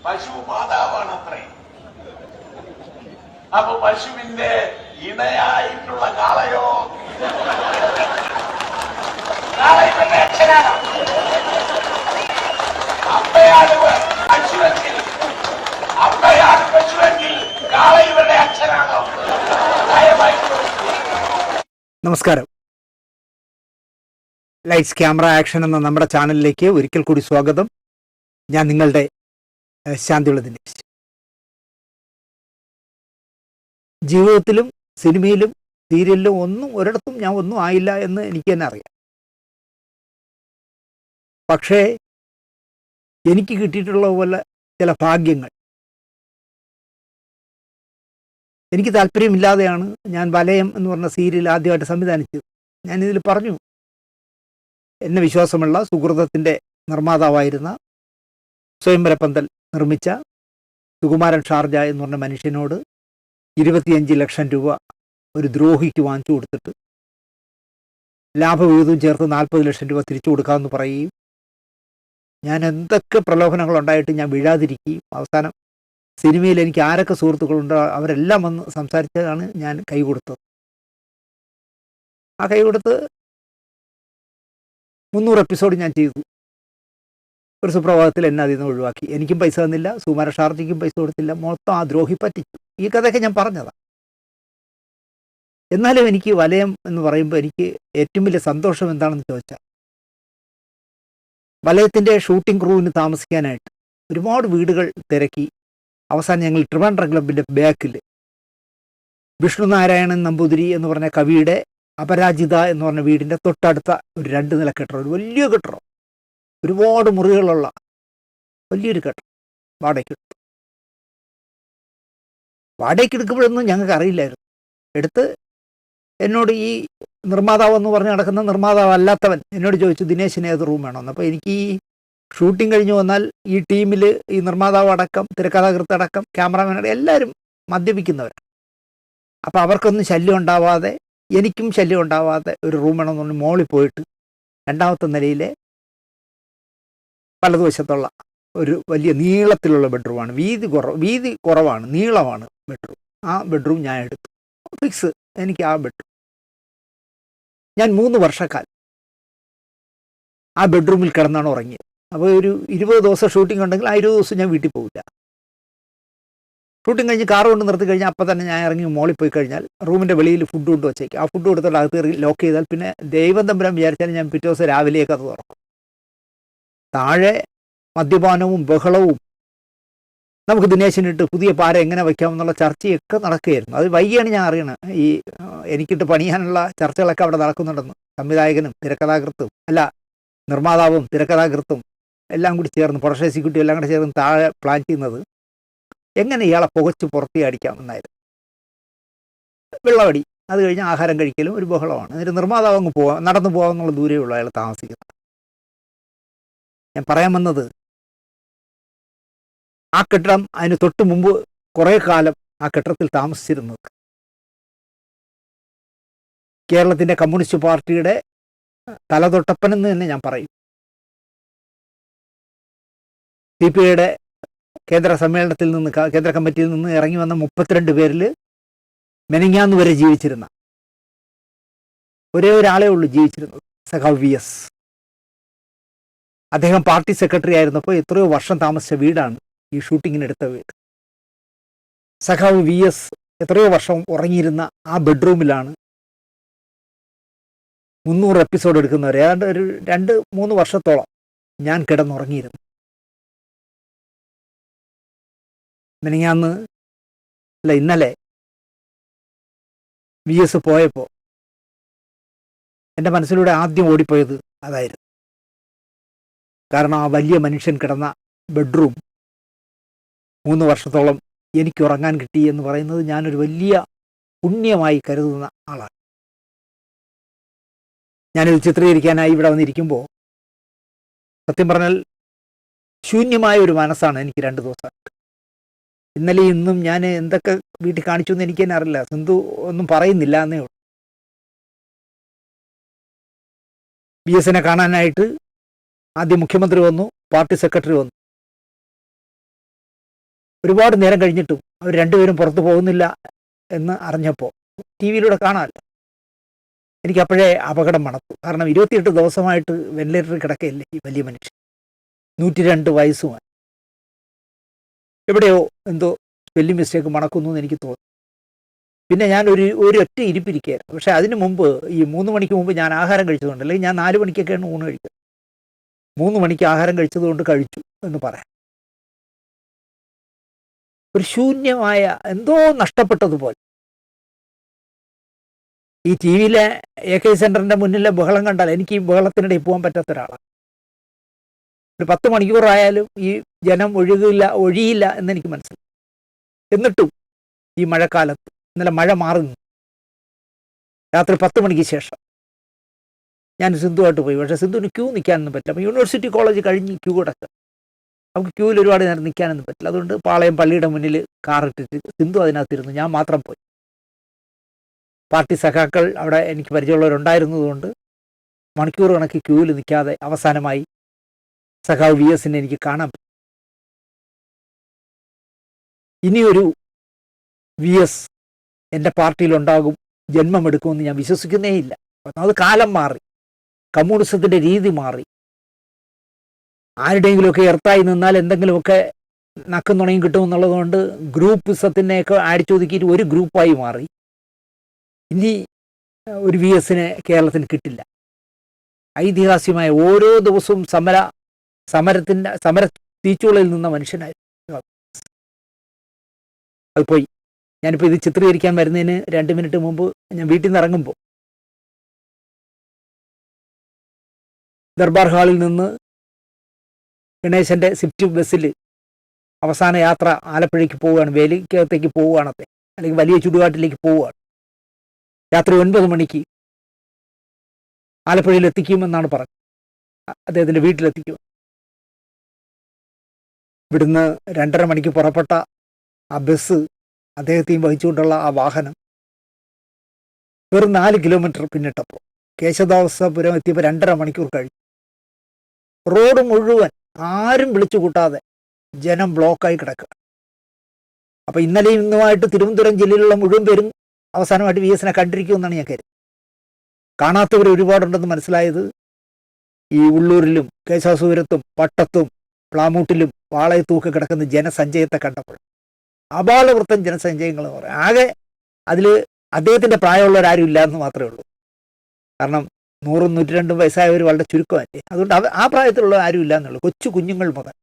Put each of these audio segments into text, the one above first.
പശു മാതാവാണത്രേ. അപ്പൊ പശുവിന്റെ ഇണയായിട്ടുള്ള കാളയോ കാളയുടെ അച്ഛനാണ്. അമ്മയാണ് പശുവെങ്കിൽ അമ്മയാണ് പശുവെങ്കിൽ കാള ഇവരുടെ അച്ഛനാണോ? നമസ്കാരം. ലൈറ്റ്സ് ക്യാമറ ആക്ഷൻ എന്ന നമ്മുടെ ചാനലിലേക്ക് ഒരിക്കൽ കൂടി സ്വാഗതം. ഞാൻ നിങ്ങളുടെ ശാന്തിയുള്ള ദിനേശ്. ജീവിതത്തിലും സിനിമയിലും സീരിയലിലും ഒരിടത്തും ഞാൻ ഒന്നും ആയില്ല എന്ന് എനിക്ക് തന്നെ അറിയാം. പക്ഷേ എനിക്ക് കിട്ടിയിട്ടുള്ള പോലെ ചില ഭാഗ്യങ്ങൾ എനിക്ക് താല്പര്യമില്ലാതെയാണ് ഞാൻ വലയം എന്ന് പറഞ്ഞ സീരിയൽ ആദ്യമായിട്ട് സംവിധാനിച്ചത്. ഞാനിതിൽ പറഞ്ഞു, എന്നെ വിശ്വാസമുള്ള സുഹൃതത്തിൻ്റെ നിർമ്മാതാവായിരുന്ന സ്വയംവര പന്തൽ നിർമ്മിച്ച സുകുമാരൻ ഷാർജ എന്ന് പറഞ്ഞ മനുഷ്യനോട് 25 ലക്ഷം രൂപ ഒരു ദ്രോഹിക്ക് വാങ്ങിച്ചു കൊടുത്തിട്ട് ലാഭവിഹിതവും ചേർത്ത് 40 ലക്ഷം രൂപ തിരിച്ചു കൊടുക്കാമെന്ന് പറയുകയും ഞാൻ എന്തൊക്കെ പ്രലോഭനങ്ങളുണ്ടായിട്ട് ഞാൻ വീഴാതിരിക്കുകയും അവസാനം സിനിമയിൽ എനിക്ക് ആരൊക്കെ സുഹൃത്തുക്കളുണ്ടോ അവരെല്ലാം വന്ന് സംസാരിച്ചതാണ് ഞാൻ കൈ കൊടുത്തത്. ആ കൈ കൊടുത്ത് 300 എപ്പിസോഡ് ഞാൻ ചെയ്തു. ഒരു സുപ്രഭാതത്തിൽ എന്നെ അതിൽ നിന്ന് ഒഴിവാക്കി. എനിക്കും പൈസ തന്നില്ല, സുകുമാര ഷാർജയ്ക്കും പൈസ കൊടുത്തില്ല. മൊത്തം ആ ദ്രോഹി പറ്റിച്ചു. ഈ കഥയൊക്കെ ഞാൻ പറഞ്ഞതാണ്. എന്നാലും എനിക്ക് വലയം എന്ന് പറയുമ്പോൾ എനിക്ക് ഏറ്റവും വലിയ സന്തോഷം എന്താണെന്ന് ചോദിച്ചാൽ, വലയത്തിൻ്റെ ഷൂട്ടിംഗ് ക്രൂവിന് താമസിക്കാനായിട്ട് ഒരുപാട് വീടുകൾ തിരക്കി. അവസാനം ഞങ്ങൾ ട്രിവാൻഡ്രം ക്ലബിൻ്റെ ബാക്കിൽ വിഷ്ണുനാരായണൻ നമ്പൂതിരി എന്ന് പറഞ്ഞ കവിയുടെ അപരാജിത എന്ന് പറഞ്ഞ വീടിൻ്റെ തൊട്ടടുത്ത ഒരു 2 നില കെട്ടിടം, ഒരു വലിയ കെട്ടിടം, ഒരുപാട് മുറികളുള്ള വലിയൊരു കെട്ടിടം വാടകയ്ക്ക് എടുത്തു. വാടകയ്ക്ക് എടുക്കുമ്പോഴൊന്നും ഞങ്ങൾക്ക് അറിയില്ലായിരുന്നു. എടുത്ത് എന്നോട് ഈ നിർമ്മാതാവ് എന്ന് പറഞ്ഞ് നടക്കുന്ന നിർമ്മാതാവ് അല്ലാത്തവൻ എന്നോട് ചോദിച്ചു, ദിനേശിന് ഏത് റൂം വേണമെന്ന്. അപ്പോൾ എനിക്ക് ഈ ഷൂട്ടിംഗ് കഴിഞ്ഞ് വന്നാൽ ഈ ടീമിൽ ഈ നിർമ്മാതാവ് അടക്കം തിരക്കഥാകൃത്ത് അടക്കം ക്യാമറാമാൻ എല്ലാവരും മദ്യപിക്കുന്നവരാണ്. അപ്പോൾ അവർക്കൊന്നും ശല്യം ഉണ്ടാവാതെ എനിക്കും ശല്യം ഉണ്ടാവാതെ ഒരു റൂം വേണമെന്ന് പറഞ്ഞ് മോളിൽ പോയിട്ട് 2ാമത്തെ നിലയിലെ വലതുവശത്തുള്ള ഒരു വലിയ നീളത്തിലുള്ള ബെഡ്റൂമാണ്. വീതി കുറവാണ്, നീളമാണ് ബെഡ്റൂം. ആ ബെഡ്റൂം ഞാൻ എടുത്തു. ഫിക്സ്, എനിക്ക് ആ ബെഡ്റൂം. ഞാൻ 3 വർഷക്കാലം ആ ബെഡ്റൂമിൽ കിടന്നാണ് ഉറങ്ങിയത്. അപ്പോൾ ഒരു 20 ദിവസം ഷൂട്ടിംഗ് ഉണ്ടെങ്കിൽ ആ 20 ദിവസം ഞാൻ വീട്ടിൽ പോകില്ല. ഷൂട്ടിംഗ് കഴിഞ്ഞ് കാർ കൊണ്ട് നിർത്തി കഴിഞ്ഞാൽ അപ്പം തന്നെ ഞാൻ ഇറങ്ങി മോളിൽ പോയി കഴിഞ്ഞാൽ റൂമിൻ്റെ വെളിയിൽ ഫുഡ് കൊണ്ട് വെച്ചേക്കും. ആ ഫുഡ് കൊടുത്തിട്ട് അകത്ത് കയറി ലോക്ക് ചെയ്താൽ പിന്നെ ദൈവം തമ്പുരാൻ വിചാരിച്ചാൽ ഞാൻ പിറ്റേ ദിവസം രാവിലെയൊക്കെ അത് തുറക്കും. താഴെ മദ്യപാനവും ബഹളവും നമുക്ക് ദിനേശിനിട്ട് പുതിയ പാര എങ്ങനെ വയ്ക്കാമെന്നുള്ള ചർച്ചയൊക്കെ നടക്കുകയായിരുന്നു. അത് വൈകിയാണ് ഞാൻ അറിയണം ഈ എനിക്കിട്ട് പണിയാനുള്ള ചർച്ചകളൊക്കെ അവിടെ നടക്കുന്നുണ്ടെന്ന്. സംവിധായകനും തിരക്കഥാകൃത്തും നിർമ്മാതാവും തിരക്കഥാകൃത്തും എല്ലാം കൂടി ചേർന്ന്, പ്രൊഡക്ഷൻ എക്സിക്യൂട്ടീവ് എല്ലാം കൂടി ചേർന്ന് താഴെ പ്ലാൻ ചെയ്യുന്നത് എങ്ങനെ ഇയാളെ പുകച്ച് പുറത്തേ അടിക്കാമെന്നായിരുന്നു. വെള്ളമടി, അത് കഴിഞ്ഞ് ആഹാരം കഴിക്കലും ഒരു ബഹളമാണ്. എന്നിട്ട് നിർമ്മാതാവ് അങ്ങ് നടന്നു പോകാമെന്നുള്ള ദൂരമുള്ളൂ അയാൾ താമസിക്കുന്നത്. ഞാൻ പറയാൻ വന്നത്, ആ കെട്ടിടം അതിന് തൊട്ട് മുമ്പ് കുറേ കാലം ആ കെട്ടിടത്തിൽ താമസിച്ചിരുന്നത് കേരളത്തിൻ്റെ കമ്മ്യൂണിസ്റ്റ് പാർട്ടിയുടെ തലതൊട്ടപ്പനെന്ന് തന്നെ ഞാൻ പറയും. CPIയുടെ കേന്ദ്ര സമ്മേളനത്തിൽ നിന്ന്, കേന്ദ്ര കമ്മിറ്റിയിൽ നിന്ന് ഇറങ്ങി വന്ന 32 പേരിൽ മെനങ്ങാന്ന് വരെ ജീവിച്ചിരുന്ന ഒരേ ഒരാളെ ഉള്ളൂ ജീവിച്ചിരുന്നത്, സഖാവ് VS. അദ്ദേഹം പാർട്ടി സെക്രട്ടറി ആയിരുന്നപ്പോൾ എത്രയോ വർഷം താമസിച്ച വീടാണ് ഈ ഷൂട്ടിങ്ങിനെടുത്ത വീട്. സഖാവ് VS എത്രയോ വർഷം ഉറങ്ങിയിരുന്ന ആ ബെഡ്റൂമിലാണ് 300 എപ്പിസോഡ് എടുക്കുന്നവർ ഏതാണ്ട് ഒരു 2-3 വർഷത്തോളം ഞാൻ കിടന്നുറങ്ങിയിരുന്നു. ഇന്നലെ VS പോയപ്പോൾ എൻ്റെ മനസ്സിലൂടെ ആദ്യം ഓടിപ്പോയത് അതായിരുന്നു. കാരണം ആ വലിയ മനുഷ്യൻ കിടന്ന ബെഡ്റൂം 3 വർഷത്തോളം എനിക്ക് ഉറങ്ങാൻ കിട്ടി എന്ന് പറയുന്നത് ഞാനൊരു വലിയ പുണ്യമായി കരുതുന്ന ആളാണ്. ഞാനിത് ചിത്രീകരിക്കാനായി ഇവിടെ വന്നിരിക്കുമ്പോൾ സത്യം പറഞ്ഞാൽ ശൂന്യമായ ഒരു മനസ്സാണ് എനിക്ക് 2 ദിവസമായിട്ട്. ഇന്നലെ ഇന്നും ഞാൻ എന്തൊക്കെ വീട്ടിൽ കാണിച്ചു എന്ന് എനിക്ക് തന്നെ അറിയില്ല. സിന്ധു ഒന്നും പറയുന്നില്ല എന്നേ ഉള്ളൂ. VSനെ കാണാനായിട്ട് ആദ്യം മുഖ്യമന്ത്രി വന്നു, പാർട്ടി സെക്രട്ടറി വന്നു. ഒരുപാട് നേരം കഴിഞ്ഞിട്ടും അവർ രണ്ടുപേരും പുറത്തു പോകുന്നില്ല എന്ന് അറിഞ്ഞപ്പോൾ ടി വിയിലൂടെ കാണാമല്ലോ, എനിക്കപ്പോഴേ അപകടം മണത്തു. കാരണം 28 ദിവസമായിട്ട് വെന്റിലേറ്ററിൽ കിടക്കുകയല്ലേ ഈ വലിയ മനുഷ്യൻ, 102 വയസ്സുമായി. എവിടെയോ എന്തോ സ്പെല്ലിംഗ് മിസ്റ്റേക്ക് മണക്കുന്നു എന്ന് എനിക്ക് തോന്നി. പിന്നെ ഞാൻ ഒരൊറ്റ ഇരിപ്പിരിക്കുകയായിരുന്നു. പക്ഷേ അതിന് മുമ്പ് ഈ 3 മണിക്ക് മുമ്പ് ഞാൻ ആഹാരം കഴിച്ചതുകൊണ്ട്, അല്ലെങ്കിൽ ഞാൻ 4 മണിക്കൊക്കെയാണ് ഊണ് കഴിച്ചത്, 3 മണിക്ക് ആഹാരം കഴിച്ചതുകൊണ്ട് കഴിച്ചു എന്ന് പറയാം. ഒരു ശൂന്യമായ എന്തോ നഷ്ടപ്പെട്ടതുപോലെ. ഈ ടി വിയിലെ AK സെന്ററിന്റെ മുന്നിലെ ബഹളം കണ്ടാൽ എനിക്ക് ഈ ബഹളത്തിനിടയിൽ പോകാൻ പറ്റാത്ത ഒരാളാണ്. ഒരു 10 മണിക്കൂറായാലും ഈ ജനം ഒഴിയില്ല എന്നെനിക്ക് മനസ്സിലായി. എന്നിട്ടും ഈ മഴക്കാലത്ത് ഇന്നലെ മഴ മാറുന്നു. രാത്രി 10 മണിക്ക് ശേഷം ഞാൻ സിന്ധുവായിട്ട് പോയി. പക്ഷേ സിന്ധുവിന് ക്യൂ നിൽക്കാനൊന്നും പറ്റില്ല. അപ്പോൾ യൂണിവേഴ്സിറ്റി കോളേജ് കഴിഞ്ഞ് ക്യൂ കിടക്കുക, നമുക്ക് ക്യൂവിൽ ഒരുപാട് നേരം നിൽക്കാനൊന്നും പറ്റില്ല. അതുകൊണ്ട് പാളയം പള്ളിയുടെ മുന്നിൽ കാറിട്ടിട്ട് സിന്ധു അതിനകത്തിരുന്നു, ഞാൻ മാത്രം പോയി. പാർട്ടി സഖാക്കൾ അവിടെ എനിക്ക് പരിചയമുള്ളവരുണ്ടായിരുന്നതുകൊണ്ട് മണിക്കൂർ കണക്ക് ക്യൂവിൽ നിൽക്കാതെ അവസാനമായി സഖാവ് VS എനിക്ക് കാണാൻ പറ്റും. ഇനിയൊരു VS എൻ്റെ പാർട്ടിയിലുണ്ടാകും, ജന്മമെടുക്കുമെന്ന് ഞാൻ വിശ്വസിക്കുന്നേയില്ല. അത് കാലം മാറി, കമ്മ്യൂണിസത്തിൻ്റെ രീതി മാറി. ആരുടെയെങ്കിലുമൊക്കെ എർത്തായി നിന്നാൽ എന്തെങ്കിലുമൊക്കെ നക്കും തുണയും കിട്ടുമെന്നുള്ളതുകൊണ്ട് ഗ്രൂപ്പിസത്തിനെയൊക്കെ അടിച്ചൊതുക്കിയിട്ട് ഒരു ഗ്രൂപ്പായി മാറി. ഇനി ഒരു VS കേരളത്തിന് കിട്ടില്ല. ഐതിഹാസികമായ ഓരോ ദിവസവും സമര തീച്ചുളയിൽ നിന്ന മനുഷ്യനായിരുന്നു. അത് പോയി. ഞാനിപ്പോൾ ഇത് ചിത്രീകരിക്കാൻ വരുന്നതിന് 2 മിനിറ്റ് മുമ്പ് ഞാൻ വീട്ടിൽ നിന്ന് ഇറങ്ങുമ്പോൾ ദർബാർ ഹാളിൽ നിന്ന് ഗണേശൻ്റെ സ്വിഫ്റ്റ് ബസ്സിൽ അവസാന യാത്ര ആലപ്പുഴയ്ക്ക് പോവുകയാണ്, വേലിക്കകത്തേക്ക് പോവുകയാണത്തെ, അല്ലെങ്കിൽ വലിയ ചുടുകാട്ടിലേക്ക് പോവുകയാണ്. രാത്രി 9 മണിക്ക് ആലപ്പുഴയിൽ എത്തിക്കുമെന്നാണ് പറഞ്ഞത്, അദ്ദേഹത്തിൻ്റെ വീട്ടിലെത്തിക്കും. ഇവിടുന്ന് 2:30 മണിക്ക് പുറപ്പെട്ട ആ ബസ്, അദ്ദേഹത്തെയും വഹിച്ചുകൊണ്ടുള്ള ആ വാഹനം വെറും 4 കിലോമീറ്റർ പിന്നിട്ടപ്പോൾ കേശവദാസപുരം എത്തിയപ്പോൾ 2:30 മണിക്കൂർ കഴിഞ്ഞു. റോഡ് മുഴുവൻ ആരും വിളിച്ചു കൂട്ടാതെ ജനം ബ്ലോക്കായി കിടക്കുക. അപ്പോൾ ഇന്നലെയും ഇന്നുമായിട്ട് തിരുവനന്തപുരം ജില്ലയിലുള്ള മുഴുവൻ പേരും അവസാനമായിട്ട് VS കണ്ടിരിക്കുമെന്നാണ് ഞാൻ കരുതുന്നത്. കാണാത്തവർ ഒരുപാടുണ്ടെന്ന് മനസ്സിലായത് ഈ ഉള്ളൂരിലും കേശവസൂരത്തും പട്ടത്തും പ്ലാമൂട്ടിലും വാളയത്തൂക്കെ കിടക്കുന്ന ജനസഞ്ചയത്തെ കണ്ടപ്പോൾ. അപാലവൃത്തം ജനസഞ്ചയങ്ങൾ എന്ന് പറയാം. ആകെ അതിൽ അദ്ദേഹത്തിൻ്റെ പ്രായമുള്ളവരാരും ഇല്ല എന്ന് മാത്രമേ ഉള്ളൂ. കാരണം 100-102 വയസ്സായവർ വളരെ ചുരുക്കമല്ലേ. അതുകൊണ്ട് ആ പ്രായത്തിലുള്ള ആരും ഇല്ല എന്നുള്ളൂ. കൊച്ചു കുഞ്ഞുങ്ങൾ മുതൽ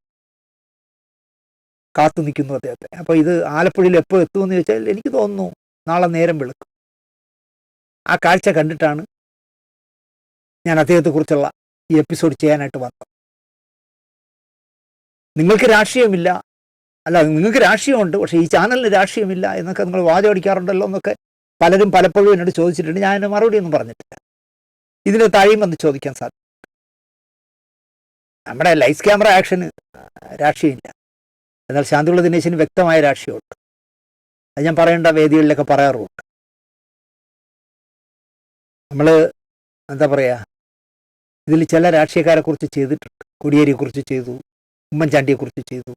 കാത്തു നിൽക്കുന്നു അദ്ദേഹത്തെ. അപ്പോൾ ഇത് ആലപ്പുഴയിൽ എപ്പോൾ എത്തുമെന്ന് ചോദിച്ചാൽ എനിക്ക് തോന്നുന്നു നാളെ നേരം വെളുക്കും. ആ കാഴ്ച കണ്ടിട്ടാണ് ഞാൻ അദ്ദേഹത്തെക്കുറിച്ചുള്ള ഈ എപ്പിസോഡ് ചെയ്യാനായിട്ട് വന്നത്. നിങ്ങൾക്ക് രാഷ്ട്രീയമില്ല, അല്ല നിങ്ങൾക്ക് രാഷ്ട്രീയമുണ്ട്, പക്ഷേ ഈ ചാനലിന് രാഷ്ട്രീയമില്ല എന്നൊക്കെ നിങ്ങൾ വാചകടിക്കാറുണ്ടല്ലോ എന്നൊക്കെ പലരും പലപ്പോഴും എന്നോട് ചോദിച്ചിട്ടുണ്ട്. ഞാൻ അതിൻ്റെ മറുപടി ഒന്നും പറഞ്ഞിട്ടില്ല. ഇതിന് താഴെയും വന്ന് ചോദിക്കാൻ സാധിക്കും. നമ്മുടെ ലൈറ്റ്സ് ക്യാമറ ആക്ഷന് രാഷ്ട്രീയമില്ല, എന്നാൽ ശാന്തിയുള്ള ദിനേശിന് വ്യക്തമായ രാഷ്ട്രീയമുണ്ട്. അത് ഞാൻ പറയേണ്ട വേദികളിലൊക്കെ പറയാറുമുണ്ട്. നമ്മൾ എന്താ പറയുക, ഇതിൽ ചില രാഷ്ട്രീയക്കാരെ കുറിച്ച് ചെയ്തിട്ടുണ്ട്. കോടിയേരിയെക്കുറിച്ച് ചെയ്തു, ഉമ്മൻചാണ്ടിയെക്കുറിച്ച് ചെയ്തു,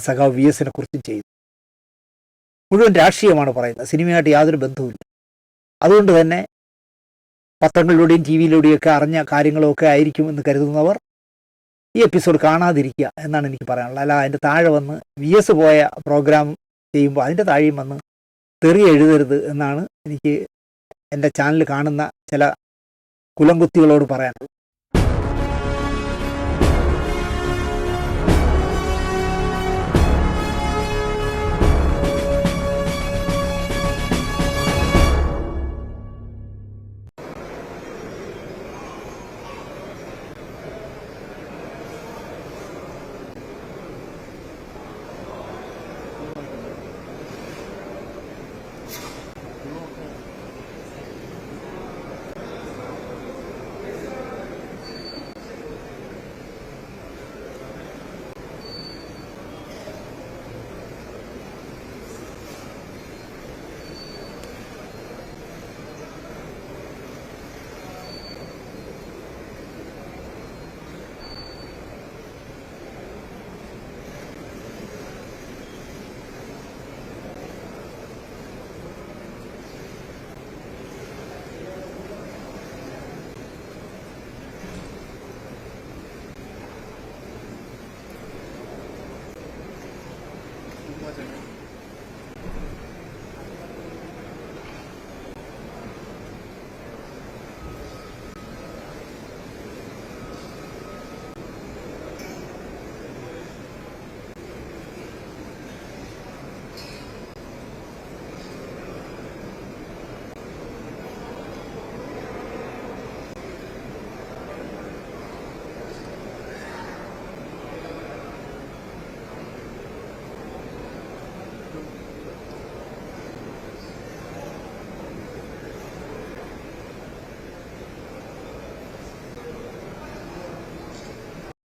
സഖാവ് VS കുറിച്ചും ചെയ്തു. മുഴുവൻ രാഷ്ട്രീയമാണ് പറയുന്നത്, സിനിമയായിട്ട് യാതൊരു ബന്ധവുമില്ല. അതുകൊണ്ട് തന്നെ പത്രങ്ങളിലൂടെയും TV-യിലൂടെയൊക്കെ അറിഞ്ഞ കാര്യങ്ങളൊക്കെ ആയിരിക്കും എന്ന് കരുതുന്നവർ ഈ എപ്പിസോഡ് കാണാതിരിക്കുക എന്നാണ് എനിക്ക് പറയാനുള്ളത്. അല്ല അതിൻ്റെ താഴെ വന്ന് VS പോയ പ്രോഗ്രാം ചെയ്യുമ്പോൾ അതിൻ്റെ താഴെയും വന്ന് തെറി എഴുതരുത് എന്നാണ് എനിക്ക് എൻ്റെ ചാനൽ കാണുന്ന ചില കുലംകുത്തികളോട് പറയാനുള്ളത്.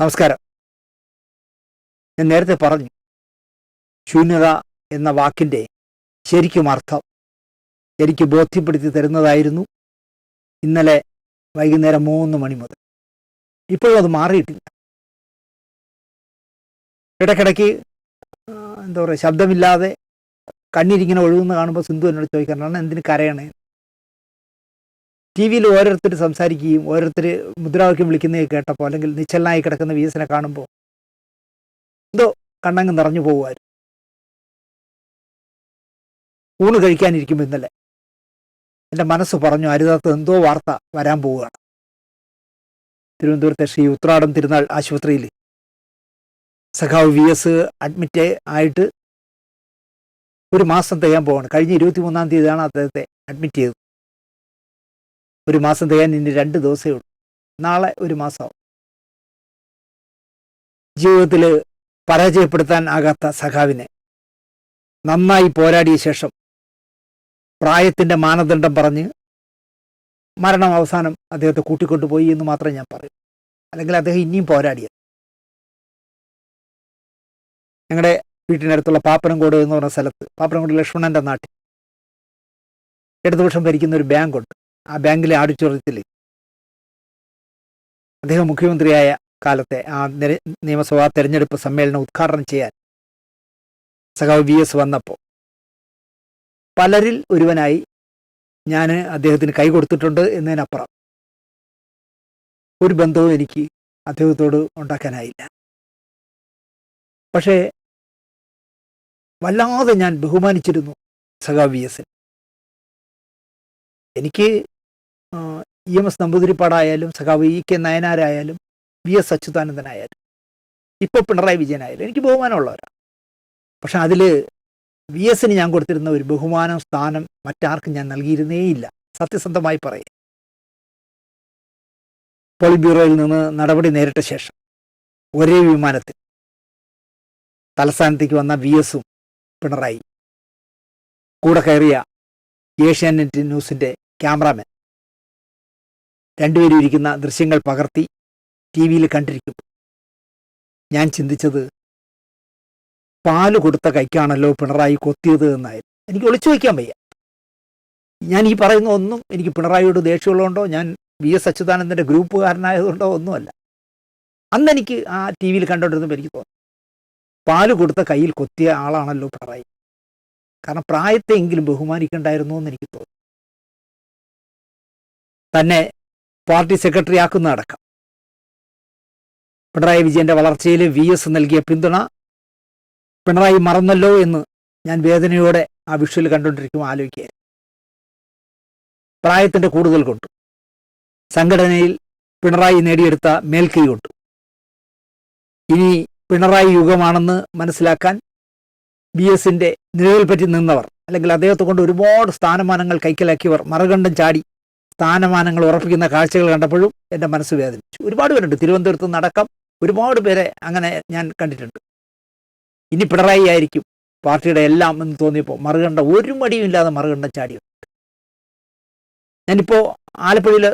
നമസ്കാരം. ഞാൻ നേരത്തെ പറഞ്ഞു, ശൂന്യത എന്ന വാക്കിൻ്റെ ശരിക്കും അർത്ഥം എനിക്ക് ബോധ്യപ്പെടുത്തി തരുന്നതായിരുന്നു ഇന്നലെ വൈകുന്നേരം 3 മണി മുതൽ. ഇപ്പോഴും അത് മാറിയിട്ടില്ല. ഇടയ്ക്കിടയ്ക്ക് എന്താ പറയുക, ശബ്ദമില്ലാതെ കണ്ണീരിങ്ങനെ ഒഴുകുന്ന കാണുമ്പോൾ സിന്ധു എന്നോട് ചോദിക്കാനാണ് എന്തിന് കരയണേ. ടി വിയിൽ ഓരോരുത്തർ സംസാരിക്കുകയും ഓരോരുത്തർ മുദ്രാവാക്യം വിളിക്കുന്നത് കേട്ടപ്പോൾ, അല്ലെങ്കിൽ നിശ്ചലനായി കിടക്കുന്ന VS കാണുമ്പോൾ എന്തോ കണ്ണങ്ങ് നിറഞ്ഞു പോകുമായിരുന്നു. ഊണ് കഴിക്കാനിരിക്കുമ്പോൾ ഇന്നലെ എൻ്റെ മനസ്സ് പറഞ്ഞു, അരുതാത്ത എന്തോ വാർത്ത വരാൻ പോവുകയാണ്. തിരുവനന്തപുരത്തെ ശ്രീ ഉത്രാടം തിരുനാൾ ആശുപത്രിയിൽ സഖാവ് VS അഡ്മിറ്റ് ആയിട്ട് 1 മാസം തികയാൻ പോവാണ്. കഴിഞ്ഞ 23-ാം തീയതിയാണ് അദ്ദേഹത്തെ അഡ്മിറ്റ് ചെയ്തത്. 1 മാസം തികയാൻ ഇനി 2 ദിവസമേ ഉള്ളൂ. നാളെ 1 മാസമാവും. ജീവിതത്തിൽ പരാജയപ്പെടുത്താൻ ആകാത്ത സഖാവിനെ നന്നായി പോരാടിയ ശേഷം പ്രായത്തിൻ്റെ മാനദണ്ഡം പറഞ്ഞ് മരണം അവസാനം അദ്ദേഹത്തെ കൂട്ടിക്കൊണ്ടുപോയി എന്ന് മാത്രമേ ഞാൻ പറയൂ. അല്ലെങ്കിൽ അദ്ദേഹം ഇനിയും പോരാടിയത്. ഞങ്ങളുടെ വീട്ടിനടുത്തുള്ള പാപ്പനംകോട് എന്ന് പറഞ്ഞ സ്ഥലത്ത്, പാപ്പനംകോട് ലക്ഷ്മണൻ്റെ നാട്ടിൽ ഇടതുപക്ഷം ഭരിക്കുന്ന ഒരു ബാങ്കുണ്ട്. ആ ബാങ്കിലെ ഓഡിറ്റോറിയത്തിൽ അദ്ദേഹം മുഖ്യമന്ത്രിയായ കാലത്തെ ആ നിയമസഭാ തെരഞ്ഞെടുപ്പ് സമ്മേളനം ഉദ്ഘാടനം ചെയ്യാൻ സഖാവ് VS വന്നപ്പോൾ പലരിൽ ഒരുവനായി ഞാൻ അദ്ദേഹത്തിന് കൈ കൊടുത്തിട്ടുണ്ട് എന്നതിനപ്പുറം ഒരു ബന്ധവും എനിക്ക് അദ്ദേഹത്തോട് ഉണ്ടാക്കാനായില്ല. പക്ഷേ വല്ലാതെ ഞാൻ ബഹുമാനിച്ചിരുന്നു സഖാവ് VS. എനിക്ക് EMS നമ്പൂതിരിപ്പാടായാലും സഖാവ് EK നയനാരായാലും VS അച്യുതാനന്ദനായാലും ഇപ്പോൾ പിണറായി വിജയനായാലും എനിക്ക് ബഹുമാനമുള്ളവരാണ്. പക്ഷെ അതിൽ VSന് ഞാൻ കൊടുത്തിരുന്ന ഒരു ബഹുമാനം, സ്ഥാനം മറ്റാർക്കും ഞാൻ നൽകിയിരുന്നേയില്ല. സത്യസന്ധമായി പറയും. പോളിറ്റ് ബ്യൂറോയിൽ നിന്ന് നടപടി നേരിട്ട ശേഷം ഒരേ വിമാനത്തിൽ തലസ്ഥാനത്തേക്ക് വന്ന VSഉം പിണറായി, കൂടെ കയറിയ ഏഷ്യാനെറ്റ് ന്യൂസിൻ്റെ ക്യാമറാമാൻ, രണ്ടുപേരും ഇരിക്കുന്ന ദൃശ്യങ്ങൾ പകർത്തി ടി വിയിൽ കണ്ടിരിക്കുമ്പോൾ ഞാൻ ചിന്തിച്ചത്, പാല് കൊടുത്ത കൈക്കാണല്ലോ പിണറായി കൊത്തിയത് എന്നായിരുന്നു. എനിക്ക് ഒളിച്ചു വയ്ക്കാൻ വയ്യ. ഞാൻ ഈ പറയുന്ന ഒന്നും എനിക്ക് പിണറായിയോട് ദേഷ്യമുള്ളതുകൊണ്ടോ ഞാൻ VS അച്യുതാനന്ദൻ്റെ ഗ്രൂപ്പുകാരനായതുകൊണ്ടോ ഒന്നുമല്ല. അന്ന് എനിക്ക് ആ ടി വിയിൽ കണ്ടുകൊണ്ടിരുന്നപ്പോൾ എനിക്ക് തോന്നി, പാല് കൊടുത്ത കയ്യിൽ കൊത്തിയ ആളാണല്ലോ പിണറായി. കാരണം പ്രായത്തെയെങ്കിലും ബഹുമാനിക്കണ്ടായിരുന്നു എന്ന് എനിക്ക് തോന്നി. തന്നെ പാർട്ടി സെക്രട്ടറി ആക്കുന്നതടക്കം പിണറായി വിജയന്റെ വളർച്ചയിൽ VS നൽകിയ പിന്തുണ പിണറായി മറന്നല്ലോ എന്ന് ഞാൻ വേദനയോടെ ആ വിഷ്വൽ കണ്ടുകൊണ്ടിരിക്കുമ്പോൾ ആലോചിക്കുകയായിരുന്നു. പ്രായത്തിൻ്റെ കൂടുതൽ കൊണ്ട്, സംഘടനയിൽ പിണറായി നേടിയെടുത്ത മേൽക്കൈ കൊണ്ട്, ഇനി പിണറായി യുഗമാണെന്ന് മനസ്സിലാക്കാൻ VSന്റെ നിഴൽ പറ്റി നിന്നവർ, അല്ലെങ്കിൽ അദ്ദേഹത്തെ കൊണ്ട് ഒരുപാട് സ്ഥാനമാനങ്ങൾ കൈക്കലാക്കിയവർ മറുകണ്ഠം ചാടി സ്ഥാനമാനങ്ങൾ ഉറപ്പിക്കുന്ന കാഴ്ചകൾ കണ്ടപ്പോഴും എൻ്റെ മനസ്സ് വേദനിച്ചു. ഒരുപാട് പേരുണ്ട്, തിരുവനന്തപുരത്ത് നടക്കം ഒരുപാട് പേരെ അങ്ങനെ ഞാൻ കണ്ടിട്ടുണ്ട്. ഇനി പിണറായി ആയിരിക്കും പാർട്ടിയുടെ എല്ലാം എന്ന് തോന്നിയപ്പോൾ മറുകണ്ഠം ഒരു മടിയും ഇല്ലാതെ മറുകണ്ഠം ചാടിയുണ്ട്. ഞാനിപ്പോൾ ആലപ്പുഴയിൽ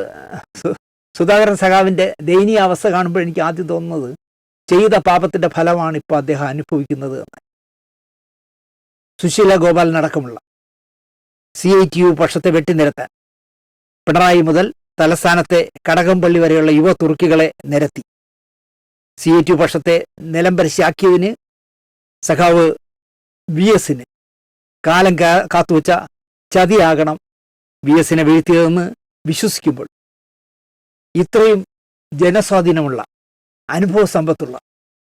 സുധാകരൻ സഖാവിൻ്റെ ദയനീയ അവസ്ഥ കാണുമ്പോൾ എനിക്ക് ആദ്യം തോന്നുന്നത്, ചെയ്ത പാപത്തിൻ്റെ ഫലമാണ് ഇപ്പോൾ അദ്ദേഹം അനുഭവിക്കുന്നത് എന്ന്. സുശീല ഗോപാലനടക്കമുള്ള CITU പക്ഷത്തെ വെട്ടിനിരത്താൻ പിണറായി മുതൽ തലസ്ഥാനത്തെ കടകംപള്ളി വരെയുള്ള യുവ തുർക്കികളെ നിരത്തി CITU പക്ഷത്തെ നിലംപരിശാക്കിയതിന് സഖാവ് VSന് കാലം കാത്തുവച്ച ചതിയാകണം VSനെ വീഴ്ത്തിയതെന്ന് വിശ്വസിക്കുമ്പോൾ, ഇത്രയും ജനസ്വാധീനമുള്ള, അനുഭവ സമ്പത്തുള്ള,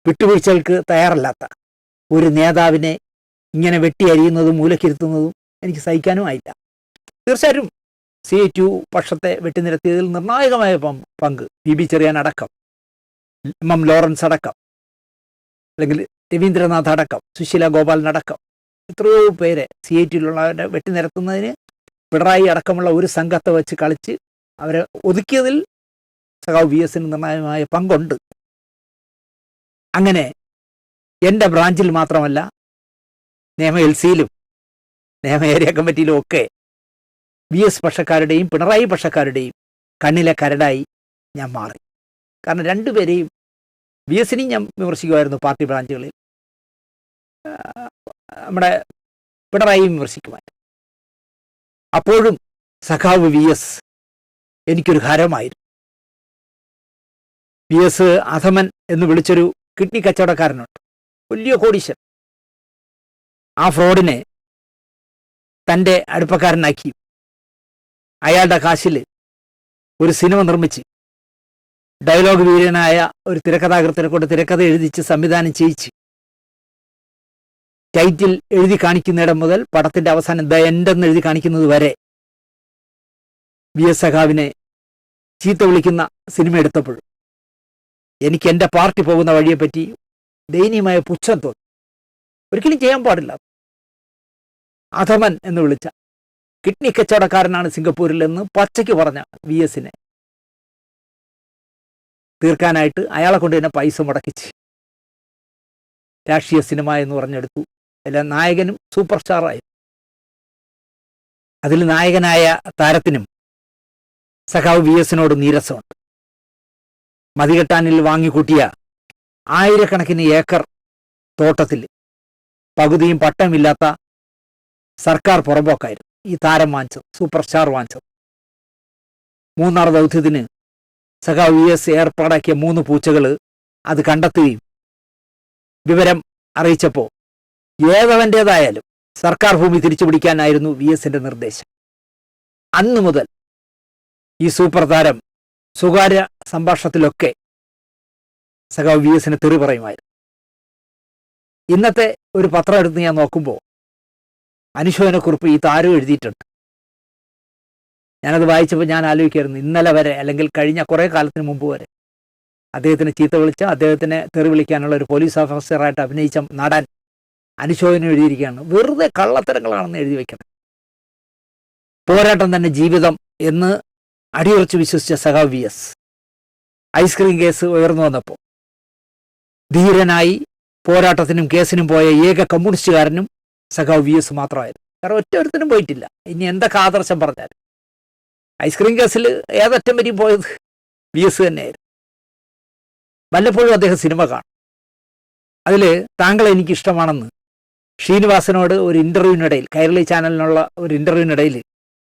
വിട്ടുവീഴ്ചകൾക്ക് തയ്യാറല്ലാത്ത ഒരു നേതാവിനെ ഇങ്ങനെ വെട്ടി അരിയുന്നതും മൂലക്കിരുത്തുന്നതും എനിക്ക് സഹിക്കാനും ആയില്ല. തീർച്ചയായിട്ടും CI2 പക്ഷത്തെ വെട്ടിനിരത്തിയതിൽ നിർണായകമായ പങ്ക് PB ചെറിയാൻ അടക്കം, MM ലോറൻസ് അടക്കം, അല്ലെങ്കിൽ രവീന്ദ്രനാഥ് അടക്കം, സുശീല ഗോപാലനടക്കം എത്രയോ പേരെ CI2-യിലുള്ളവരെ വെട്ടിനിരത്തുന്നതിന് പിണറായി അടക്കമുള്ള ഒരു സംഘത്തെ വെച്ച് കളിച്ച് അവരെ ഒതുക്കിയതിൽ സഖാവ് VS-ന് നിർണായകമായ പങ്കുണ്ട്. അങ്ങനെ എൻ്റെ ബ്രാഞ്ചിൽ മാത്രമല്ല, നിയമ LC-യിലും നിയമ ഏരിയ കമ്മിറ്റിയിലും ഒക്കെ VS പക്ഷക്കാരുടെയും പിണറായി പക്ഷക്കാരുടെയും കണ്ണിലെ കരടായി ഞാൻ മാറി. കാരണം രണ്ടുപേരെയും, VS-നെയും ഞാൻ വിമർശിക്കുമായിരുന്നു പാർട്ടി ബ്രാഞ്ചുകളിൽ, നമ്മുടെ പിണറായിയും വിമർശിക്കുമായിരുന്നു. അപ്പോഴും സഖാവ് VS എനിക്കൊരു ഹരമായിരുന്നു. VS അധമൻ എന്ന് വിളിച്ചൊരു കിഡ്നി കച്ചവടക്കാരനുണ്ട്, വലിയ കോടീശ്വരൻ. ആ ഫ്രോഡിനെ തൻ്റെ അടുപ്പക്കാരനാക്കി അയാളുടെ കാശിൽ ഒരു സിനിമ നിർമ്മിച്ച് ഡയലോഗ് വീരനായ ഒരു തിരക്കഥാകൃത്തിനെ കൊണ്ട് തിരക്കഥ എഴുതിച്ച് സംവിധാനം ചെയ്യിച്ച് ടൈറ്റിൽ എഴുതി കാണിക്കുന്നിടം മുതൽ പടത്തിൻ്റെ അവസാനം ദ എൻഡ് എന്ന് എഴുതി കാണിക്കുന്നത് വരെ VS സഖാവിനെ ചീത്ത വിളിക്കുന്ന സിനിമ എടുത്തപ്പോഴും എനിക്ക് എൻ്റെ പാർട്ടി പോകുന്ന വഴിയെപ്പറ്റി ദയനീയമായ പുച്ഛം തോന്നി. ഒരിക്കലും ചെയ്യാൻ പാടില്ല. അധമൻ എന്ന് വിളിച്ച കിഡ്നി കച്ചവടക്കാരനാണ് സിംഗപ്പൂരിൽ എന്ന് പച്ചയ്ക്ക് പറഞ്ഞ VS-നെ തീർക്കാനായിട്ട് അയാളെ കൊണ്ട് തന്നെ പൈസ മുടക്കിച്ച് രാഷ്ട്രീയ സിനിമ എന്ന് പറഞ്ഞെടുത്തു. അല്ല, നായകനും സൂപ്പർ സ്റ്റാറായി. അതിൽ നായകനായ താരത്തിനും സഖാവ് VS-നോട് നീരസമുണ്ട്. മതികെട്ടാനിൽ വാങ്ങിക്കൂട്ടിയ ആയിരക്കണക്കിന് ഏക്കർ തോട്ടത്തിൽ പകുതിയും പട്ടമില്ലാത്ത സർക്കാർ പുറമ്പോക്കായിരുന്നു ഈ താരം വാങ്ങിച്ചത്, സൂപ്പർ സ്റ്റാർ വാങ്ങിച്ചത്. മൂന്നാർ ദൗത്യത്തിന് സഖാവ് VS ഏർപ്പാടാക്കിയ 3 പൂച്ചകൾ അത് കണ്ടെത്തുകയും വിവരം അറിയിച്ചപ്പോൾ ഏതവൻ്റേതായാലും സർക്കാർ ഭൂമി തിരിച്ചു പിടിക്കാനായിരുന്നു VS-ന്റെ നിർദ്ദേശം. അന്നു മുതൽ ഈ സൂപ്പർ താരം സ്വകാര്യ സംഭാഷണത്തിലൊക്കെ സഖാവ് VS-ന് തെറി പറയുമായിരുന്നു. ഇന്നത്തെ ഒരു പത്രം എടുത്ത് ഞാൻ നോക്കുമ്പോൾ അനുശോചനക്കുറിപ്പ് ഈ താരം എഴുതിയിട്ടുണ്ട്. ഞാനത് വായിച്ചപ്പോൾ ഞാൻ ആലോചിക്കായിരുന്നു, ഇന്നലെ വരെ അല്ലെങ്കിൽ കഴിഞ്ഞ കുറേ കാലത്തിന് മുമ്പ് വരെ അദ്ദേഹത്തിന് ചീത്ത വിളിച്ച, അദ്ദേഹത്തിനെ തെറി വിളിക്കാനുള്ള ഒരു പോലീസ് ഓഫീസറായിട്ട് അഭിനയിച്ച നടൻ അനുശോചനം എഴുതിയിരിക്കുകയാണ്. വെറുതെ കള്ളത്തരങ്ങളാണെന്ന് എഴുതി വെക്കണം. പോരാട്ടം തന്നെ ജീവിതം എന്ന് അടിയുറച്ച് വിശ്വസിച്ച സഖാവ് VS ഐസ്ക്രീം കേസ് ഉയർന്നു വന്നപ്പോൾ ധീരനായി പോരാട്ടത്തിനും കേസിനും പോയ ഏക കമ്മ്യൂണിസ്റ്റുകാരനും സഖാവ് VS മാത്രമായിരുന്നു. കാരണം ഒറ്റൊരുത്തിനും പോയിട്ടില്ല. ഇനി എന്തൊക്കെ ആദർശം പറഞ്ഞാലും ഐസ്ക്രീം കേസിൽ ഏതറ്റം വരെയും പോയത് VS തന്നെയായിരുന്നു. വല്ലപ്പോഴും അദ്ദേഹം സിനിമ കാണും. അതിൽ താങ്കളെ എനിക്കിഷ്ടമാണെന്ന് ശ്രീനിവാസനോട് ഒരു ഇൻ്റർവ്യൂവിനിടയിൽ, കൈരളി ചാനലിനുള്ള ഒരു ഇൻ്റർവ്യൂവിനിടയിൽ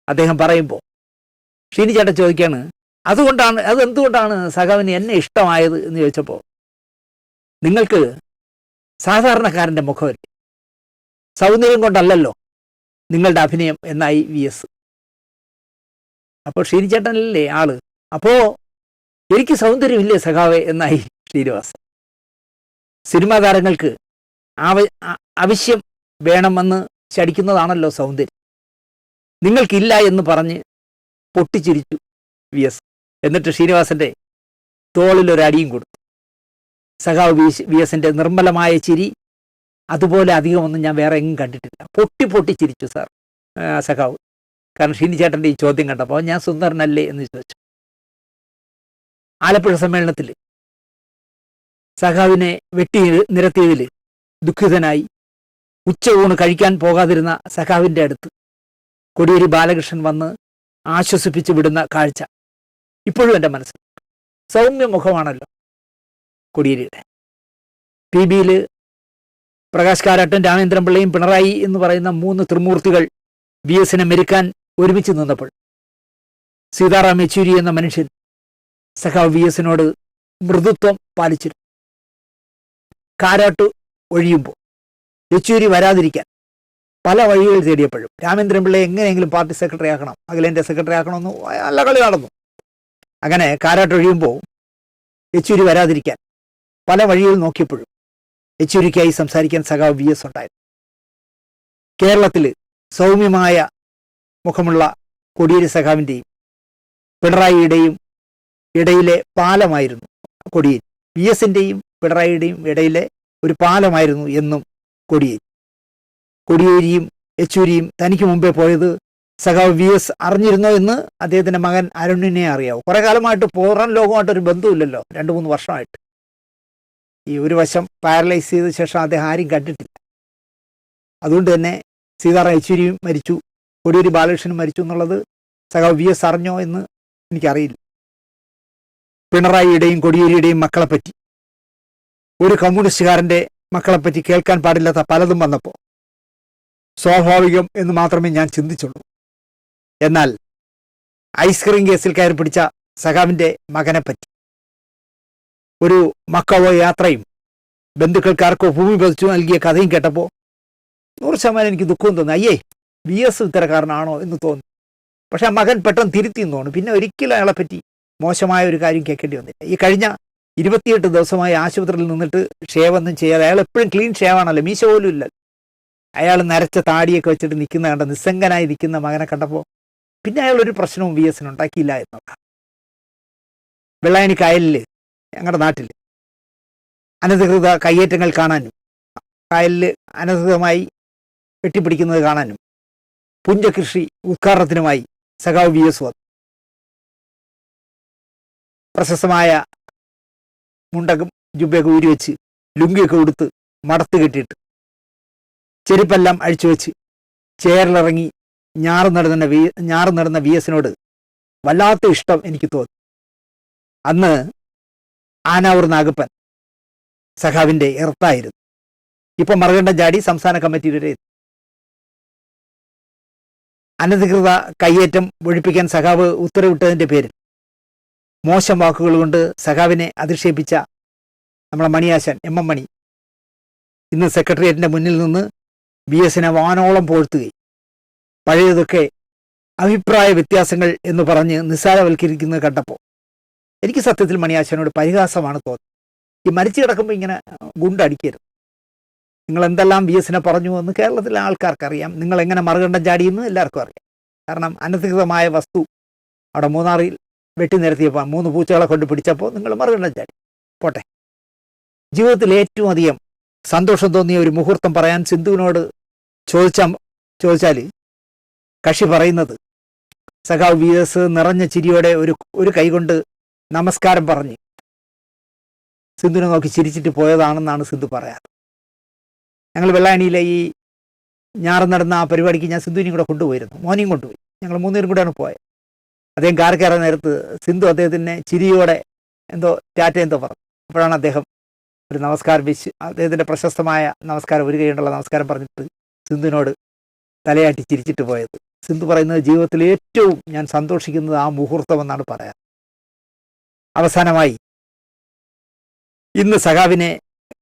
അദ്ദേഹം പറയുമ്പോൾ ശ്രീനി ചേട്ടൻ ചോദിക്കുകയാണ്, അതെന്തുകൊണ്ടാണ് സഖാവിന് എന്നെ ഇഷ്ടമായത് എന്ന് ചോദിച്ചപ്പോൾ, നിങ്ങൾക്ക് സാധാരണക്കാരൻ്റെ മുഖമല്ലേ, സൗന്ദര്യം കൊണ്ടല്ലല്ലോ നിങ്ങളുടെ അഭിനയം എന്നായി VS. അപ്പോൾ ശ്രീനി ചേട്ടനല്ലേ ആള്, അപ്പോൾ എനിക്ക് സൗന്ദര്യമില്ലേ സഖാവെ എന്നായി ശ്രീനിവാസൻ. സിനിമാ താരങ്ങൾക്ക് ആവശ്യം വേണമെന്ന് ശടിക്കുന്നതാണല്ലോ സൗന്ദര്യം. നിങ്ങൾക്കില്ല എന്ന് പറഞ്ഞ് പൊട്ടിച്ചിരിച്ചു VS. എന്നിട്ട് ശ്രീനിവാസന്റെ തോളിലൊരടിയും കൊടുത്തു. സഖാവ് VS-ന്റെ നിർമ്മലമായ ചിരി അതുപോലെ അധികമൊന്നും ഞാൻ വേറെ എങ്ങും കണ്ടിട്ടില്ല. പൊട്ടിച്ചിരിച്ചു സഖാവ്. കാരണം ഷീനി ചേട്ടൻ്റെ ഈ ചോദ്യം കണ്ടപ്പോൾ ഞാൻ സുന്ദരനല്ലേ എന്ന് ചോദിച്ചു. ആലപ്പുഴ സമ്മേളനത്തിൽ സഖാവിനെ വെട്ടി നിരത്തിയതിൽ ദുഃഖിതനായി ഉച്ചയൂണ് കഴിക്കാൻ പോകാതിരുന്ന സഖാവിൻ്റെ അടുത്ത് കോടിയേരി ബാലകൃഷ്ണൻ വന്ന് ആശ്വസിപ്പിച്ച് വിടുന്ന കാഴ്ച ഇപ്പോഴും എൻ്റെ മനസ്സിൽ. സൗമ്യ മുഖമാണല്ലോ കോടിയേരിയുടെ. PB-യിൽ പ്രകാശ് കാരാട്ടും രാമേന്ദ്രൻ പിള്ളയും പിണറായി എന്ന് പറയുന്ന 3 ത്രിമൂർത്തികൾ VS-നെ മെരുക്കാൻ ഒരുമിച്ച് നിന്നപ്പോൾ സീതാറാം യെച്ചൂരി എന്ന മനുഷ്യൻ സഖാവ് VS-നോട് മൃദുത്വം പാലിച്ചിരുന്നു. കാരാട്ട് ഒഴിയുമ്പോൾ യെച്ചൂരി വരാതിരിക്കാൻ പല വഴികൾ തേടിയപ്പോഴും രാമേന്ദ്രൻ പിള്ളയെ എങ്ങനെയെങ്കിലും പാർട്ടി സെക്രട്ടറി ആക്കണം, അഖിലേന്ത്യാ സെക്രട്ടറി ആക്കണമെന്ന് നല്ല കളി നടന്നു. അങ്ങനെ കാരാട്ട് ഒഴിയുമ്പോൾ യെച്ചൂരി വരാതിരിക്കാൻ പല വഴികൾ നോക്കിയപ്പോഴും യെച്ചൂരിക്കായി സംസാരിക്കാൻ സഖാവ് VS ഉണ്ടായിരുന്നു. കേരളത്തിൽ സൗമ്യമായ മുഖമുള്ള കോടിയേരി സഖാവിൻ്റെയും പിണറായിയുടെയും ഇടയിലെ പാലമായിരുന്നു കോടിയേരി. വി എസിൻ്റെയും പിണറായിയുടെയും ഇടയിലെ ഒരു പാലമായിരുന്നു എന്നും കോടിയേരി. കോടിയേരിയും യെച്ചൂരിയും തനിക്ക് മുമ്പേ പോയത് സഖാവ് വി എസ് അറിഞ്ഞിരുന്നോ എന്ന് അദ്ദേഹത്തിൻ്റെ മകൻ അരുണിനെ അറിയാവൂ. കുറേ കാലമായിട്ട് പുറം ലോകമായിട്ടൊരു ബന്ധമില്ലല്ലോ, 2-3 വർഷമായിട്ട്. ഈ ഒരു വശം പാരലൈസ് ചെയ്ത ശേഷം അദ്ദേഹം ആരും കണ്ടിട്ടില്ല. അതുകൊണ്ട് തന്നെ സീതാറാം യെച്ചൂരിയും മരിച്ചു, കോടിയേരി ബാലകൃഷ്ണനും മരിച്ചു എന്നുള്ളത് സഖാവ് വി എസ് അറിഞ്ഞോ എന്ന് എനിക്കറിയില്ല. പിണറായിയുടെയും കോടിയേരിയുടെയും മക്കളെപ്പറ്റി, ഒരു കമ്മ്യൂണിസ്റ്റുകാരൻ്റെ മക്കളെപ്പറ്റി കേൾക്കാൻ പാടില്ലാത്ത പലതും വന്നപ്പോൾ സ്വാഭാവികം എന്ന് മാത്രമേ ഞാൻ ചിന്തിച്ചുള്ളൂ. എന്നാൽ ഐസ്ക്രീം കേസിൽ കയറി പിടിച്ച സഖാവിൻ്റെ മകനെപ്പറ്റി ഒരു മക്കവോ യാത്രയും ബന്ധുക്കൾക്കാർക്കോ ഭൂമി പതിച്ചു നൽകിയ കഥയും കേട്ടപ്പോൾ 100% എനിക്ക് ദുഃഖവും തോന്നി. അയ്യേ, വി എസ് ഇത്തരക്കാരനാണോ എന്ന് തോന്നി. പക്ഷെ ആ മകൻ പെട്ടെന്ന് തിരുത്തി എന്ന് തോന്നുന്നു. പിന്നെ ഒരിക്കലും അയാളെപ്പറ്റി മോശമായ ഒരു കാര്യം കേൾക്കേണ്ടി വന്നില്ല. ഈ കഴിഞ്ഞ 28 ദിവസമായി ആശുപത്രിയിൽ നിന്നിട്ട് ഷേവൊന്നും ചെയ്യാതെ, അയാൾ എപ്പോഴും ക്ലീൻ ഷേവാണല്ലോ, മീശ പോലും ഇല്ല. അയാൾ നരച്ച താടിയൊക്കെ വെച്ചിട്ട് നിൽക്കുന്ന കണ്ട നിസ്സംഗനായി നിൽക്കുന്ന മകനെ കണ്ടപ്പോൾ പിന്നെ അയാൾ ഒരു പ്രശ്നവും വി എസിന് ഉണ്ടാക്കിയില്ല എന്നതാണ്. വെള്ളായണി കായലിൽ, ഞങ്ങളുടെ നാട്ടിൽ അനധികൃത കയ്യേറ്റങ്ങൾ കാണാനും കായലിൽ അനധികൃതമായി വെട്ടിപ്പിടിക്കുന്നത് കാണാനും പുഞ്ചകൃഷി ഉദ്ഘാടനത്തിനുമായി സഖാവ് വി എസ് വന്നു. പ്രശസ്തമായ മുണ്ടകം ജുബയൊക്കെ ഊരി വെച്ച് ലുങ്കിയൊക്കെ ഉടുത്ത് മടത്ത് കെട്ടിയിട്ട് ചെരുപ്പെല്ലാം അഴിച്ചു വെച്ച് ചേറിലിറങ്ങി ഞാറ് നടുന്ന വി എസിനോട് വല്ലാത്ത ഇഷ്ടം എനിക്ക് തോന്നി. അന്ന് ആനാവൂർ നാഗപ്പൻ സഖാവിൻ്റെ എർത്തായിരുന്നു. ഇപ്പം മറുകണ്ഠം ചാടി സംസ്ഥാന കമ്മിറ്റിയുടെ അനധികൃത കയ്യേറ്റം ഒഴിപ്പിക്കാൻ സഖാവ് ഉത്തരവിട്ടതിൻ്റെ പേരിൽ മോശം വാക്കുകൾ കൊണ്ട് സഖാവിനെ അധിക്ഷേപിച്ച നമ്മളെ മണിയാശൻ MM മണി ഇന്ന് സെക്രട്ടേറിയറ്റിൻ്റെ മുന്നിൽ നിന്ന് വി എസിനെ വാനോളം പോഴ്ത്തുകയും പഴയതൊക്കെ അഭിപ്രായ വ്യത്യാസങ്ങൾ എന്ന് പറഞ്ഞ് നിസ്സാരവൽക്കരിക്കുന്നത് കണ്ടപ്പോൾ എനിക്ക് സത്യത്തിൽ മണിയാശനോട് പരിഹാസമാണ് തോന്നുന്നത്. ഈ മരിച്ചു കിടക്കുമ്പോൾ ഇങ്ങനെ ഗുണ്ടടിക്കരുത്. നിങ്ങൾ എന്തെല്ലാം വി എസിനെ പറഞ്ഞു എന്ന് കേരളത്തിലെ ആൾക്കാർക്കറിയാം. നിങ്ങൾ എങ്ങനെ മറുകണ്ഠം ചാടിയെന്ന് എല്ലാവർക്കും അറിയാം. കാരണം അനധികൃതമായ വസ്തു അവിടെ മൂന്നാറിൽ വെട്ടി നിരത്തിയപ്പോൾ 3 പൂച്ചകളെ കൊണ്ട് പിടിച്ചപ്പോൾ നിങ്ങൾ മറുകണ്ഠം ചാടി. പോട്ടെ, ജീവിതത്തിൽ ഏറ്റവും അധികം സന്തോഷം തോന്നിയ ഒരു മുഹൂർത്തം പറയാൻ സിന്ധുവിനോട് ചോദിച്ചാൽ കക്ഷി പറയുന്നത് സഖാവ് വി എസ് നിറഞ്ഞ ചിരിയോടെ ഒരു കൈകൊണ്ട് നമസ്കാരം പറഞ്ഞ് സിന്ധുവിനെ നോക്കി ചിരിച്ചിട്ട് പോയതാണെന്നാണ് സിന്ധു പറയാറ്. ഞങ്ങൾ വെള്ളായണിയിലെ ഈ ഞാറ് നടന്ന ആ പരിപാടിക്ക് ഞാൻ സിന്ധുവിനെയും കൂടെ കൊണ്ടുപോയിരുന്നു, മോനെയും കൊണ്ടുപോയി. ഞങ്ങൾ 3 പേരും കൂടെയാണ് പോയത്. അദ്ദേഹം കാർ കയറാൻ നേരത്ത് സിന്ധു അദ്ദേഹത്തിനെ ചിരിയോടെ എന്തോ ടാറ്റ എന്തോ പറഞ്ഞു. അപ്പോഴാണ് അദ്ദേഹം ഒരു നമസ്കാരം അദ്ദേഹത്തിൻ്റെ പ്രശസ്തമായ നമസ്കാരം, ഒരു കൈകൊണ്ടുള്ള നമസ്കാരം പറഞ്ഞിട്ട് സിന്ധുവിനോട് തലയാട്ടി ചിരിച്ചിട്ട് പോയത്. സിന്ധു പറയുന്നത് ജീവിതത്തിൽ ഏറ്റവും ഞാൻ സന്തോഷിക്കുന്നത് ആ മുഹൂർത്തമെന്നാണ് പറയാൻ. അവസാനമായി ഇന്ന് സഖാവിനെ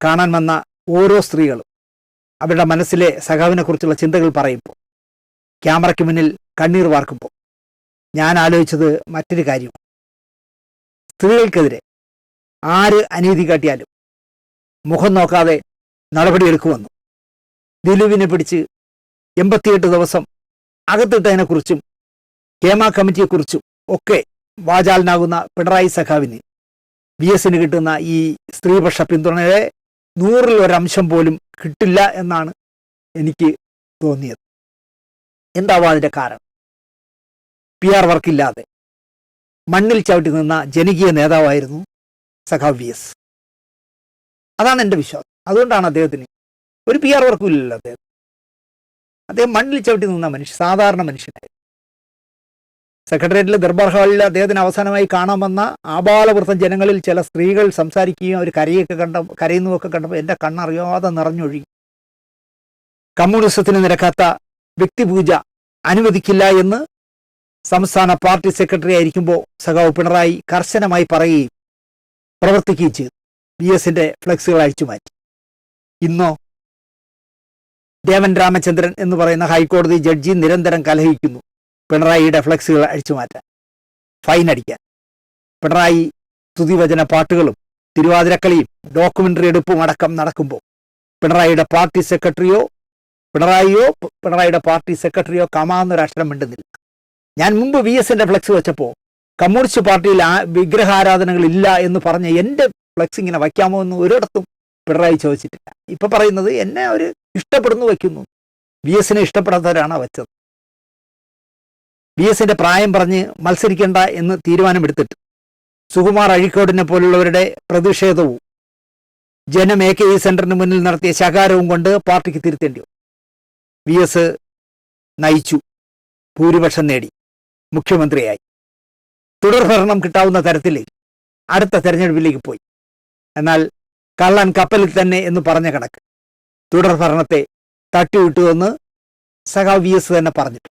കാണാൻ വന്ന ഓരോ സ്ത്രീകളും അവരുടെ മനസ്സിലെ സഖാവിനെ കുറിച്ചുള്ള ചിന്തകൾ പറയുമ്പോൾ, ക്യാമറയ്ക്ക് മുന്നിൽ കണ്ണീർ വാർക്കുമ്പോൾ ഞാൻ ആലോചിച്ചത് മറ്റൊരു കാര്യം. സ്ത്രീകൾക്കെതിരെ ആര് അനീതി കാട്ടിയാലും മുഖം നോക്കാതെ നടപടിയെടുക്കുമെന്നും ദിലീപിനെ പിടിച്ച് 88 ദിവസം അകത്തിട്ടതിനെക്കുറിച്ചും ഹേമ കമ്മിറ്റിയെക്കുറിച്ചും ഒക്കെ വാചാലനാകുന്ന പിണറായി സഖാവിന് വി എസിന് കിട്ടുന്ന ഈ സ്ത്രീപക്ഷ പിന്തുണയെ 100-ൽ 1 പോലും കിട്ടില്ല എന്നാണ് എനിക്ക് തോന്നിയത്. എന്താവാം അതിൻ്റെ കാരണം? PR വർക്കില്ലാതെ മണ്ണിൽ ചവിട്ടി നിന്ന ജനകീയ നേതാവായിരുന്നു സഖാവ് വി എസ്. അതാണ് എൻ്റെ വിശ്വാസം. അതുകൊണ്ടാണ് അദ്ദേഹത്തിന് ഒരു PR വർക്കും ഇല്ലല്ലോ. അദ്ദേഹം മണ്ണിൽ ചവിട്ടി നിന്ന സാധാരണ മനുഷ്യനായിരുന്നു. സെക്രട്ടേറിയറ്റിലെ ദർബാർ ഹാളിൽ അദ്ദേഹത്തിന് അവസാനമായി കാണാൻ വന്ന ആബാലവൃത്തം ജനങ്ങളിൽ ചില സ്ത്രീകൾ സംസാരിക്കുകയും അവർ കരയുന്നതൊക്കെ കണ്ടപ്പോൾ എൻ്റെ കണ്ണറിയാതെ നിറഞ്ഞൊഴുകി. കമ്മ്യൂണിസത്തിന് നിരക്കാത്ത വ്യക്തിപൂജ അനുവദിക്കില്ല എന്ന് സംസ്ഥാന പാർട്ടി സെക്രട്ടറി ആയിരിക്കുമ്പോൾ സഖാവ് പിണറായി കർശനമായി പറയുകയും പ്രവർത്തിക്കുകയും ചെയ്തു. വി എസിൻ്റെ ഫ്ലെക്സുകൾ അഴിച്ചുമാറ്റി. ഇന്നോ ദേവൻ രാമചന്ദ്രൻ എന്ന് പറയുന്ന ഹൈക്കോടതി ജഡ്ജി നിരന്തരം കലഹിക്കുന്നു പിണറായിയുടെ ഫ്ലെക്സുകൾ അഴിച്ചുമാറ്റാൻ, ഫൈൻ അടിക്കാൻ. പിണറായി സ്തുതിവചന പാട്ടുകളും തിരുവാതിരക്കളിയും ഡോക്യുമെന്ററി എടുപ്പും അടക്കം നടക്കുമ്പോൾ പിണറായിയുടെ പാർട്ടി സെക്രട്ടറിയോ പിണറായിയോ പിണറായിയുടെ പാർട്ടി സെക്രട്ടറിയോ കമാന്നൊരു അക്ഷരം മിണ്ടുന്നില്ല. ഞാൻ മുമ്പ് VSന്റെ ഫ്ലെക്സ് വെച്ചപ്പോൾ കമ്മ്യൂണിസ്റ്റ് പാർട്ടിയിൽ വിഗ്രഹാരാധനകൾ ഇല്ല എന്ന് പറഞ്ഞ് എൻ്റെ ഫ്ലെക്സ് ഇങ്ങനെ വയ്ക്കാമോ എന്ന് ഒരിടത്തും പിണറായി ചോദിച്ചിട്ടില്ല. ഇപ്പൊ പറയുന്നത് എന്നെ അവർ ഇഷ്ടപ്പെടുന്നു വയ്ക്കുന്നു. VSനെ ഇഷ്ടപ്പെടാത്തവരാണ് വെച്ചത്. VSന്റെ പ്രായം പറഞ്ഞ് മത്സരിക്കേണ്ട എന്ന് തീരുമാനമെടുത്തിട്ട് സുകുമാർ അഴീക്കോടിനെ പോലുള്ളവരുടെ പ്രതിഷേധവും ജനം AKE സെന്ററിന് മുന്നിൽ നടത്തിയ ശകാരവും കൊണ്ട് പാർട്ടിക്ക് തിരുത്തേണ്ടി വന്നു. VS നയിച്ചു, ഭൂരിപക്ഷം നേടി, മുഖ്യമന്ത്രിയായി. തുടർഭരണം കിട്ടാവുന്ന തരത്തിൽ അടുത്ത തെരഞ്ഞെടുപ്പിലേക്ക് പോയി. എന്നാൽ കള്ളൻ കപ്പലിൽ തന്നെ എന്ന് പറഞ്ഞ കണക്ക് തുടർഭരണത്തെ തട്ടിവിട്ടുവെന്ന് സഖാവ് VS തന്നെ പറഞ്ഞിട്ടുണ്ട്.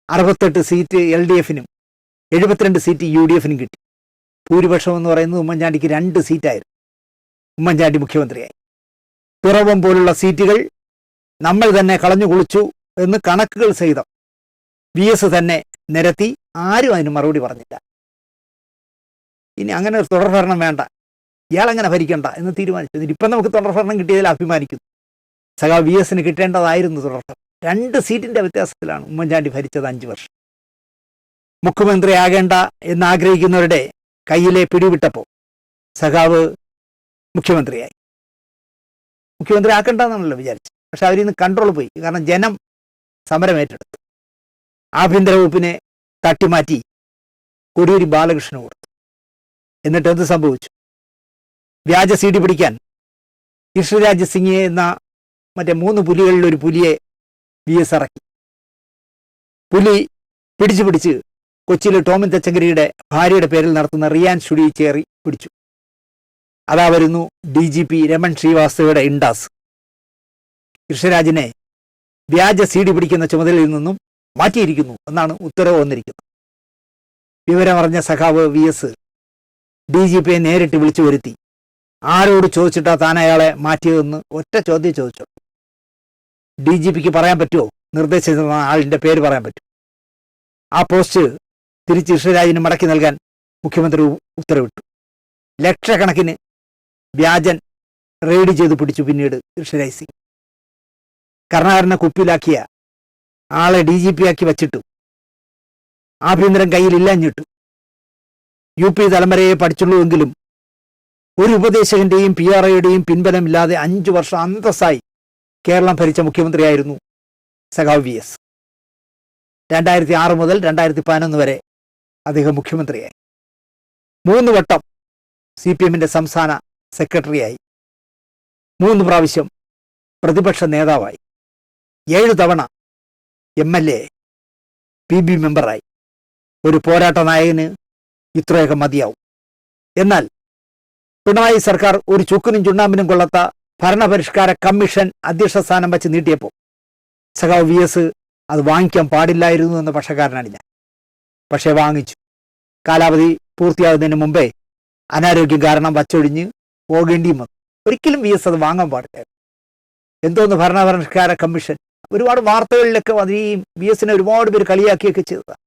68 സീറ്റ് LDFനും 72 സീറ്റ് UDFനും കിട്ടി. ഭൂരിപക്ഷം എന്ന് പറയുന്നത് ഉമ്മൻചാണ്ടിക്ക് 2 സീറ്റായിരുന്നു. ഉമ്മൻചാണ്ടി മുഖ്യമന്ത്രിയായി. പിറവം പോലുള്ള സീറ്റുകൾ നമ്മൾ തന്നെ കളഞ്ഞു കുളിച്ചു എന്ന് കണക്കുകൾ സഹിതം VS തന്നെ നിരത്തി. ആരും അതിന് മറുപടി പറഞ്ഞില്ല. ഇനി അങ്ങനെ ഒരു തുടർഭരണം വേണ്ട, ഇയാളെങ്ങനെ ഭരിക്കണ്ട എന്ന് തീരുമാനിച്ചു. ഇപ്പം നമുക്ക് തുടർഭരണം കിട്ടിയതിൽ അഭിമാനിക്കുന്നു. സഖാവ് VSന് കിട്ടേണ്ടതായിരുന്നു തുടർഭരണം. 2 സീറ്റിന്റെ വ്യത്യാസത്തിലാണ് ഉമ്മൻചാണ്ടി ഭരിച്ചത് 5 വർഷം. മുഖ്യമന്ത്രിയാകേണ്ട എന്നാഗ്രഹിക്കുന്നവരുടെ കയ്യിലെ പിടിവിട്ടപ്പോൾ സഖാവ് മുഖ്യമന്ത്രിയായി. മുഖ്യമന്ത്രി ആക്കണ്ടെന്നാണല്ലോ വിചാരിച്ചത്. പക്ഷെ അവരിൽ നിന്ന് കൺട്രോൾ പോയി. കാരണം ജനം സമരം ഏറ്റെടുത്തു. ആഭ്യന്തര വകുപ്പിനെ തട്ടിമാറ്റി കോടിയേരി ബാലകൃഷ്ണന് കൊടുത്തു. എന്നിട്ട് എന്ത് സംഭവിച്ചു? വ്യാജ CD പിടിക്കാൻ കൃഷ്ണരാജ് സിംഗ് എന്ന മറ്റേ 3 പുലികളിൽ ഒരു പുലിയെ VS ഇറക്കി. പുലി പിടിച്ച് കൊച്ചിയിലെ ടോമിൻ തച്ചങ്കരിയുടെ ഭാര്യയുടെ പേരിൽ നടത്തുന്ന റിയാൻ സ്റ്റുഡിയോ ചേറി പിടിച്ചു. അതാ വരുന്നു DGP രമൺ ശ്രീവാസ്തവയുടെ ഇൻഡാസ്. കൃഷ്ണരാജിനെ വ്യാജ CD പിടിക്കുന്ന ചുമതലയിൽ നിന്നും മാറ്റിയിരിക്കുന്നു എന്നാണ് ഉത്തരവ് വന്നിരിക്കുന്നത്. വിവരമറിഞ്ഞ സഖാവ് VS DGPയെ നേരിട്ട് വിളിച്ചു വരുത്തി. ആരോട് ചോദിച്ചിട്ടാ താൻ അയാളെ മാറ്റിയതെന്ന് ഒറ്റ ചോദ്യം ചോദിച്ചു. DGPക്ക് പറയാൻ പറ്റുമോ? നിർദ്ദേശിച്ച ആളിന്റെ പേര് പറയാൻ പറ്റും. ആ പോസ്റ്റ് തിരിച്ച് കൃഷ്ണരാജിന് മടക്കി നൽകാൻ മുഖ്യമന്ത്രി ഉത്തരവിട്ടു. ലക്ഷക്കണക്കിന് വ്യാജൻ റെയ്ഡ് ചെയ്ത് പിടിച്ചു. പിന്നീട് കൃഷ്ണരാജ് സിംഗ് കർണാടനെ കുപ്പിയിലാക്കിയ ആളെ DGP ആക്കി വച്ചിട്ടു. ആഭ്യന്തരം കയ്യിലില്ലാഞ്ഞിട്ടു. UP തലമുറയെ പഠിച്ചുള്ളൂവെങ്കിലും ഒരു ഉപദേശകന്റെയും PROയുടെയും പിൻബലമില്ലാതെ 5 വർഷം അന്തസ്സായി കേരളം ഭരിച്ച മുഖ്യമന്ത്രിയായിരുന്നു സഖാവ് VS. 2006 മുതൽ 2011 വരെ അദ്ദേഹം മുഖ്യമന്ത്രിയായി. 3 വട്ടം CPMന്റെ സംസ്ഥാന സെക്രട്ടറിയായി. 3 പ്രാവശ്യം പ്രതിപക്ഷ നേതാവായി. 7 തവണ MLA PB മെമ്പറായി. ഒരു പോരാട്ട നായകന് ഇത്രയൊക്കെ മതിയാവും. എന്നാൽ പിണറായി സർക്കാർ ഒരു ചുക്കിനും ചുണ്ണാമ്പിനും കൊള്ളാത്ത ഭരണപരിഷ്കാര കമ്മീഷൻ അധ്യക്ഷ സ്ഥാനം വച്ച് നീട്ടിയപ്പോൾ സഖാവ് VS അത് വാങ്ങിക്കാൻ പാടില്ലായിരുന്നു എന്ന പക്ഷക്കാരനാണ് ഞാൻ. പക്ഷേ വാങ്ങിച്ചു. കാലാവധി പൂർത്തിയാകുന്നതിന് മുമ്പേ അനാരോഗ്യം കാരണം വച്ചൊഴിഞ്ഞ് പോകേണ്ടിയും വന്നു. ഒരിക്കലും VS അത് വാങ്ങാൻ പാടില്ലായിരുന്നു. എന്തോന്ന് ഭരണപരിഷ്കാര കമ്മീഷൻ, ഒരുപാട് വാർത്തകളിലൊക്കെ ഈ VSനെ ഒരുപാട് പേര് കളിയാക്കിയൊക്കെ ചെയ്തതാണ്.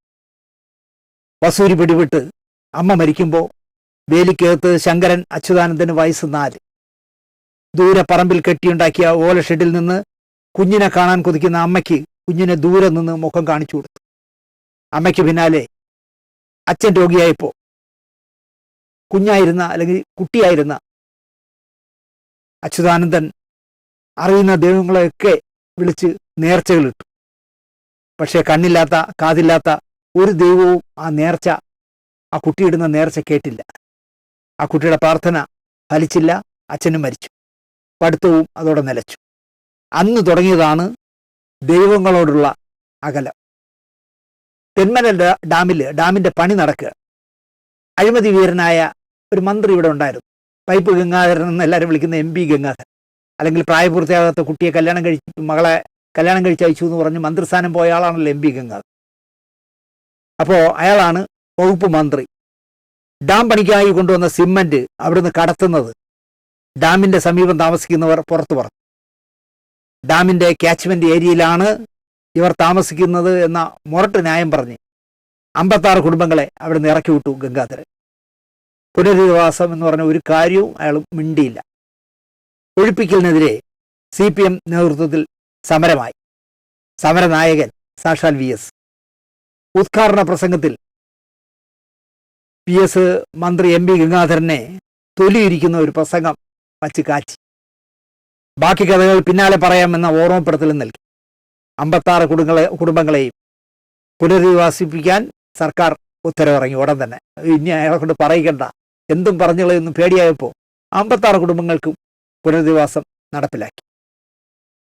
വസൂരി പിടിവിട്ട് അമ്മ മരിക്കുമ്പോൾ വേലിക്കകത്ത് ശങ്കരൻ അച്യുതാനന്ദന് വയസ്സ് 4. ദൂരെ പറമ്പിൽ കെട്ടിയുണ്ടാക്കിയ ഓല ഷെഡിൽ നിന്ന് കുഞ്ഞിനെ കാണാൻ കൊതിക്കുന്ന അമ്മയ്ക്ക് കുഞ്ഞിനെ ദൂരെ നിന്ന് മുഖം കാണിച്ചു കൊടുത്തു. അമ്മയ്ക്ക് പിന്നാലെ അച്ഛൻ രോഗിയായപ്പോൾ കുഞ്ഞായിരുന്ന അല്ലെങ്കിൽ കുട്ടിയായിരുന്ന അച്യുതാനന്ദൻ അറിയുന്ന ദൈവങ്ങളെയൊക്കെ വിളിച്ച് നേർച്ചകളിട്ടു. പക്ഷേ കണ്ണില്ലാത്ത കാതില്ലാത്ത ഒരു ദൈവവും ആ നേർച്ച, ആ കുട്ടിയിടുന്ന നേർച്ച കേട്ടില്ല. ആ കുട്ടിയുടെ പ്രാർത്ഥന ഫലിച്ചില്ല. അച്ഛനും മരിച്ചു. പഠിത്തവും അതോടെ നിലച്ചു. അന്ന് തുടങ്ങിയതാണ് ദൈവങ്ങളോടുള്ള അകലം. തെന്മല ഡാമിന്റെ പണി നടക്കുക. അഴിമതി വീരനായ ഒരു മന്ത്രി ഇവിടെ ഉണ്ടായിരുന്നു. പൈപ്പ് ഗംഗാധരൻ എന്ന് എല്ലാവരും വിളിക്കുന്ന MP ഗംഗാധരൻ. അല്ലെങ്കിൽ പ്രായപൂർത്തിയാകാത്ത കുട്ടിയെ മകളെ കല്യാണം കഴിച്ചയച്ചു എന്ന് പറഞ്ഞ് മന്ത്രിസ്ഥാനം പോയ ആളാണല്ലോ MP ഗംഗാധരൻ. അപ്പോൾ അയാളാണ് വകുപ്പ് മന്ത്രി. ഡാം പണിക്കായി കൊണ്ടുവന്ന സിമന്റ് അവിടുന്ന് കടത്തുന്നത് ഡാമിന്റെ സമീപം താമസിക്കുന്നവർ പുറത്തു പറഞ്ഞു. ഡാമിന്റെ ക്യാച്ച്മെന്റ് ഏരിയയിലാണ് ഇവർ താമസിക്കുന്നത് എന്ന മുരട്ട് ന്യായം പറഞ്ഞ് 56 കുടുംബങ്ങളെ അവിടെ നിന്ന് ഇറക്കി വിട്ടു ഗംഗാധരൻ. പുനരധിവാസം എന്ന് പറഞ്ഞ ഒരു കാര്യവും അയാൾ മിണ്ടിയില്ല. ഒഴിപ്പിക്കലിനെതിരെ CPM നേതൃത്വത്തിൽ സമരമായി. സമരനായകൻ സാക്ഷാൽ VS. ഉദ്ഘാടന പ്രസംഗത്തിൽ PS മന്ത്രി MP ഗംഗാധരനെ തൊലിയിരിക്കുന്ന ഒരു പ്രസംഗം വച്ച് കാച്ചി. ബാക്കി കഥകൾ പിന്നാലെ പറയാമെന്ന ഓർമ്മപ്പെടുത്തലും നൽകി. 56 കുടുംബങ്ങളെയും പുനരധിവാസിപ്പിക്കാൻ സർക്കാർ ഉത്തരവിറങ്ങി ഉടൻ തന്നെ. ഇനി അയാളെ കൊണ്ട് പറയിക്കണ്ട, എന്തും പറഞ്ഞുകളെയൊന്നും പേടിയായപ്പോൾ 56 കുടുംബങ്ങൾക്കും പുനരധിവാസം നടപ്പിലാക്കി.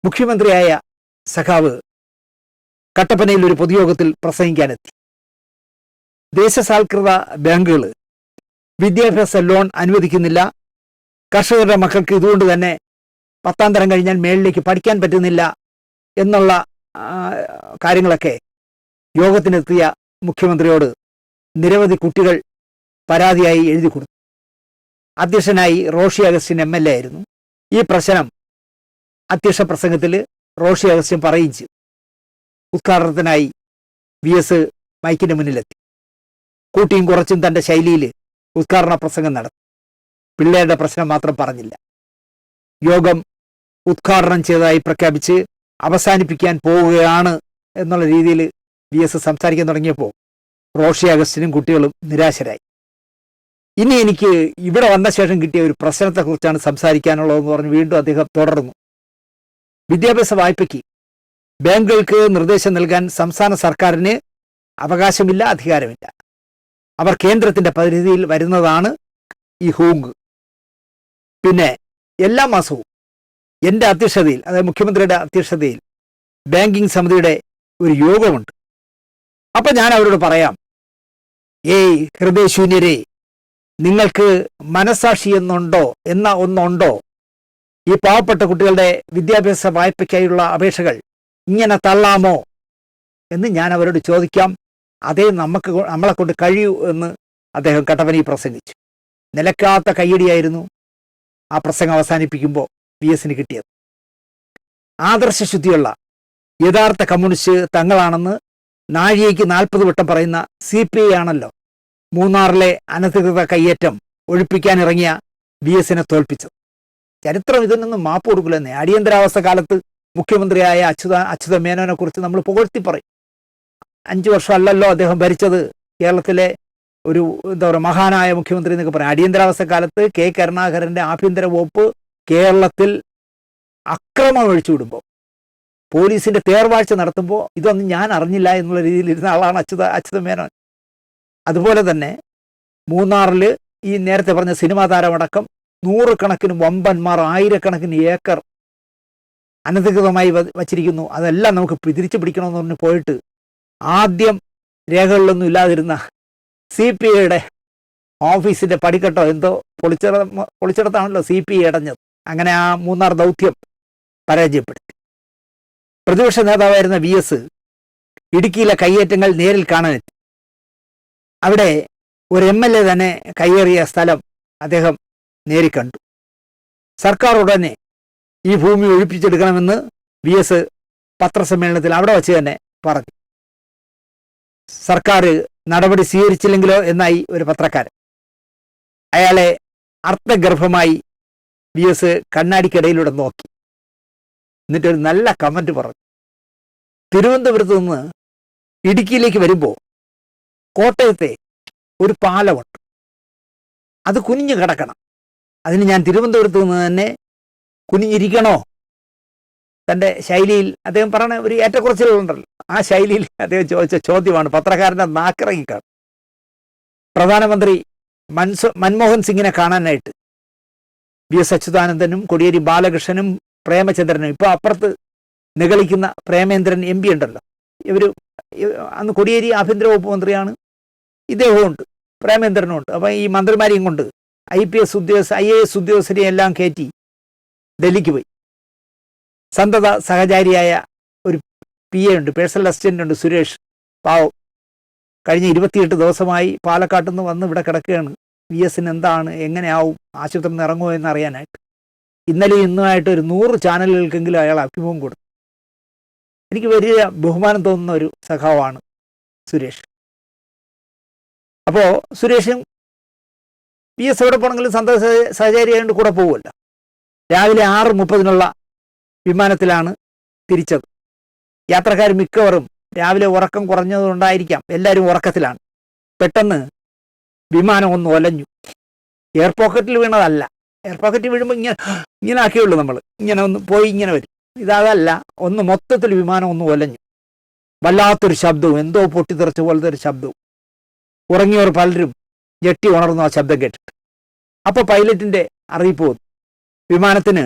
മുഖ്യമന്ത്രിയായ സഖാവ് കട്ടപ്പനയിൽ ഒരു പൊതുയോഗത്തിൽ പ്രസംഗിക്കാനെത്തി. ദേശസാൽകൃത ബാങ്കുകൾ വിദ്യാഭ്യാസ ലോൺ അനുവദിക്കുന്നില്ല, കർഷകരുടെ മക്കൾക്ക് ഇതുകൊണ്ട് തന്നെ 10ാം തരം കഴിഞ്ഞാൽ മേളിലേക്ക് പഠിക്കാൻ പറ്റുന്നില്ല എന്നുള്ള കാര്യങ്ങളൊക്കെ യോഗത്തിനെത്തിയ മുഖ്യമന്ത്രിയോട് നിരവധി കുട്ടികൾ പരാതിയായി എഴുതി കൊടുത്തു. അധ്യക്ഷനായി റോഷി അഗസ്റ്റിൻ MLA ആയിരുന്നു. ഈ പ്രശ്നം അധ്യക്ഷ പ്രസംഗത്തിൽ റോഷി അഗസ്റ്റിൻ പറയുകയും ചെയ്തു. ഉദ്ഘാടനത്തിനായി VS മൈക്കിന്റെ മുന്നിലെത്തി. കൂട്ടിയും കുറച്ചും തന്റെ ശൈലിയിൽ ഉദ്ഘാടന പ്രസംഗം നടത്തി. പിള്ളേരുടെ പ്രശ്നം മാത്രം പറഞ്ഞില്ല. യോഗം ഉദ്ഘാടനം ചെയ്തതായി പ്രഖ്യാപിച്ച് അവസാനിപ്പിക്കാൻ പോവുകയാണ് എന്നുള്ള രീതിയിൽ VS സംസാരിക്കാൻ തുടങ്ങിയപ്പോൾ റോഷി അഗസ്റ്റിനും കുട്ടികളും നിരാശരായി. ഇനി എനിക്ക് ഇവിടെ വന്ന ശേഷം കിട്ടിയ ഒരു പ്രശ്നത്തെക്കുറിച്ചാണ് സംസാരിക്കാനുള്ളതെന്ന് പറഞ്ഞ് വീണ്ടും അദ്ദേഹം തുടർന്നു. വിദ്യാഭ്യാസ വായ്പയ്ക്ക് ബാങ്കുകൾക്ക് നിർദ്ദേശം നൽകാൻ സംസ്ഥാന സർക്കാരിന് അവകാശമില്ല, അധികാരമില്ല. അവർ കേന്ദ്രത്തിന്റെ പരിധിയിൽ വരുന്നതാണ് ഈ ഹൂങ്ക്. പിന്നെ എല്ലാ മാസവും എൻ്റെ അധ്യക്ഷതയിൽ, അതായത് മുഖ്യമന്ത്രിയുടെ അധ്യക്ഷതയിൽ ബാങ്കിങ് സമിതിയുടെ ഒരു യോഗമുണ്ട്. അപ്പൊ ഞാൻ അവരോട് പറയാം, ഏയ് ഹൃദയശൂന്യരെ, നിങ്ങൾക്ക് മനസാക്ഷി ഒന്നുണ്ടോ? ഈ പാവപ്പെട്ട കുട്ടികളുടെ വിദ്യാഭ്യാസ വായ്പയ്ക്കായുള്ള അപേക്ഷകൾ ഇങ്ങനെ തള്ളാമോ എന്ന് ഞാൻ അവരോട് ചോദിക്കാം. അതേ നമ്മളെ കൊണ്ട് കഴിയൂ എന്ന് അദ്ദേഹം കട്ടപ്പനയിൽ പ്രസംഗിച്ചു. നിലക്കാത്ത കയ്യടിയായിരുന്നു ആ പ്രസംഗം അവസാനിപ്പിക്കുമ്പോൾ VSന് കിട്ടിയത്. ആദർശശുദ്ധിയുള്ള യഥാർത്ഥ കമ്മ്യൂണിസ്റ്റ് തങ്ങളാണെന്ന് നാഴികയ്ക്ക് 40 വട്ടം പറയുന്ന CPI ആണല്ലോ മൂന്നാറിലെ അനധികൃത കയ്യേറ്റം ഒഴിപ്പിക്കാനിറങ്ങിയ VSനെ തോൽപ്പിച്ചത്. ചരിത്രം ഇതിനൊന്നും മാപ്പ് കൊടുക്കില്ലെന്നേ. അടിയന്തരാവസ്ഥ കാലത്ത് മുഖ്യമന്ത്രിയായ അച്യുത മേനോനെ കുറിച്ച് നമ്മൾ പുകഴ്ത്തി പറയും. 5 വർഷമല്ലല്ലോ അദ്ദേഹം ഭരിച്ചത്. കേരളത്തിലെ ഒരു മഹാനായ മുഖ്യമന്ത്രി എന്നൊക്കെ പറയാം. അടിയന്തരാവസ്ഥ കാലത്ത് K. കരുണാകരന്റെ ആഭ്യന്തര വകുപ്പ് കേരളത്തിൽ അക്രമം ഒഴിച്ചുവിടുമ്പോൾ, പോലീസിന്റെ തേർവാഴ്ച നടത്തുമ്പോൾ ഇതൊന്നും ഞാൻ അറിഞ്ഞില്ല എന്നുള്ള രീതിയിൽ ഇരുന്ന ആളാണ് അച്യുത മേനോൻ. അതുപോലെ തന്നെ മൂന്നാറിൽ ഈ നേരത്തെ പറഞ്ഞ സിനിമാ താരമടക്കം 100 കണക്കിന് വമ്പന്മാർ 1000 കണക്കിന് ഏക്കർ അനധികൃതമായി വച്ചിരിക്കുന്നു. അതെല്ലാം നമുക്ക് തിരിച്ചു പിടിക്കണമെന്ന് പറഞ്ഞ് പോയിട്ട് ആദ്യം രേഖകളിലൊന്നും ഇല്ലാതിരുന്ന CPIയുടെ ഓഫീസിന്റെ പടിക്കെട്ടോ എന്തോ പൊളിച്ചിടത്താണല്ലോ CPI അടഞ്ഞത്. അങ്ങനെ ആ മൂന്നാർ ദൗത്യം പരാജയപ്പെടുത്തി. പ്രതിപക്ഷ നേതാവായിരുന്ന VS ഇടുക്കിയിലെ കയ്യേറ്റങ്ങൾ നേരിൽ കാണാനെത്തി. അവിടെ ഒരു MLA തന്നെ കയ്യേറിയ സ്ഥലം അദ്ദേഹം നേരിക്കണ്ടു. സർക്കാർ ഉടനെ ഈ ഭൂമി ഒഴിപ്പിച്ചെടുക്കണമെന്ന് VS പത്രസമ്മേളനത്തിൽ അവിടെ വച്ച് തന്നെ പറഞ്ഞു. സർക്കാർ നടപടി സ്വീകരിച്ചില്ലെങ്കിലോ എന്നായി ഒരു പത്രക്കാരൻ. അയാളെ അർത്ഥഗർഭമായി VS കണ്ണാടിക്കിടയിലൂടെ നോക്കി. എന്നിട്ടൊരു നല്ല കമന്റ് പറഞ്ഞു. തിരുവനന്തപുരത്ത് നിന്ന് ഇടുക്കിയിലേക്ക് വരുമ്പോൾ കോട്ടയത്തെ ഒരു പാലമുണ്ട്, അത് കുനിഞ്ഞു കിടക്കണം. അതിന് ഞാൻ തിരുവനന്തപുരത്ത് നിന്ന് തന്നെ കുനിഞ്ഞിരിക്കണോ? തൻ്റെ ശൈലിയിൽ അദ്ദേഹം പറഞ്ഞ ഒരു ഏറ്റക്കുറച്ചിലുണ്ടല്ലോ, ആ ശൈലിയിൽ അദ്ദേഹം ചോദിച്ച ചോദ്യമാണ് പത്രക്കാരൻ്റെ നാക്കിറങ്ങിക്കാണ്. പ്രധാനമന്ത്രി മൻമോഹൻ സിംഗിനെ കാണാനായിട്ട് VS അച്യുതാനന്ദനും കോടിയേരി ബാലകൃഷ്ണനും പ്രേമചന്ദ്രനും, ഇപ്പോൾ അപ്പുറത്ത് നിഗളിക്കുന്ന പ്രേമേന്ദ്രൻ MP ഉണ്ടല്ലോ, അന്ന് കോടിയേരി ആഭ്യന്തര വകുപ്പ് മന്ത്രിയാണ്, ഇദ്ദേഹമുണ്ട്, പ്രേമേന്ദ്രനുമുണ്ട്. അപ്പം ഈ മന്ത്രിമാരെയും കൊണ്ട് IAS ഉദ്യോഗസ്ഥരെയും എല്ലാം കയറ്റി ഡൽഹിക്ക് പോയി. സന്തത സഹചാരിയായ ഒരു PA ഉണ്ട്, പേഴ്സണൽ അസിസ്റ്റന്റ് ഉണ്ട്, സുരേഷ്. പാവം കഴിഞ്ഞ 28 ദിവസമായി പാലക്കാട്ടിൽ നിന്ന് വന്ന് ഇവിടെ കിടക്കുകയാണ്. VSന് എന്താണ്, എങ്ങനെയാവും, ആശുപത്രിയിൽ നിന്ന് ഇറങ്ങുമോ എന്നറിയാനായിട്ട്. ഇന്നലെ ഇന്നുമായിട്ട് ഒരു 100 ചാനലുകൾക്കെങ്കിലും അയാൾ അഭിമുഖം കൊടുത്തു. എനിക്ക് വലിയ ബഹുമാനം തോന്നുന്ന ഒരു സഖാവാണ് സുരേഷ്. അപ്പോൾ സുരേഷും VS എവിടെ പോകണമെങ്കിലും സന്തോഷ സഹചാരിയായതുകൊണ്ട് കൂടെ പോകുമല്ലോ. രാവിലെ 6:30 വിമാനത്തിലാണ് തിരിച്ചത്. യാത്രക്കാർ മിക്കവരും രാവിലെ ഉറക്കം കുറഞ്ഞതുകൊണ്ടായിരിക്കാം എല്ലാവരും ഉറക്കത്തിലാണ്. പെട്ടെന്ന് വിമാനം ഒന്ന് ഒലഞ്ഞു. എയർ പോക്കറ്റിൽ വീണതല്ല. എയർ പോക്കറ്റിൽ വീഴുമ്പോൾ ഇങ്ങനെ ആക്കിയുള്ളൂ, നമ്മൾ ഇങ്ങനെ ഒന്ന് പോയി ഇങ്ങനെ വരും. ഇതല്ല, ഒന്ന് മൊത്തത്തിൽ വിമാനം ഒന്ന് ഒലഞ്ഞു. വല്ലാത്തൊരു ശബ്ദവും, എന്തോ പൊട്ടിത്തെറിച്ച പോലത്തെ ഒരു ശബ്ദവും. ഉറങ്ങിയവർ പലരും ഞെട്ടി ഉണർന്നു ആ ശബ്ദം കേട്ടിട്ട്. അപ്പോൾ പൈലറ്റിന്റെ അറിയിപ്പ് വന്നു, വിമാനത്തിന്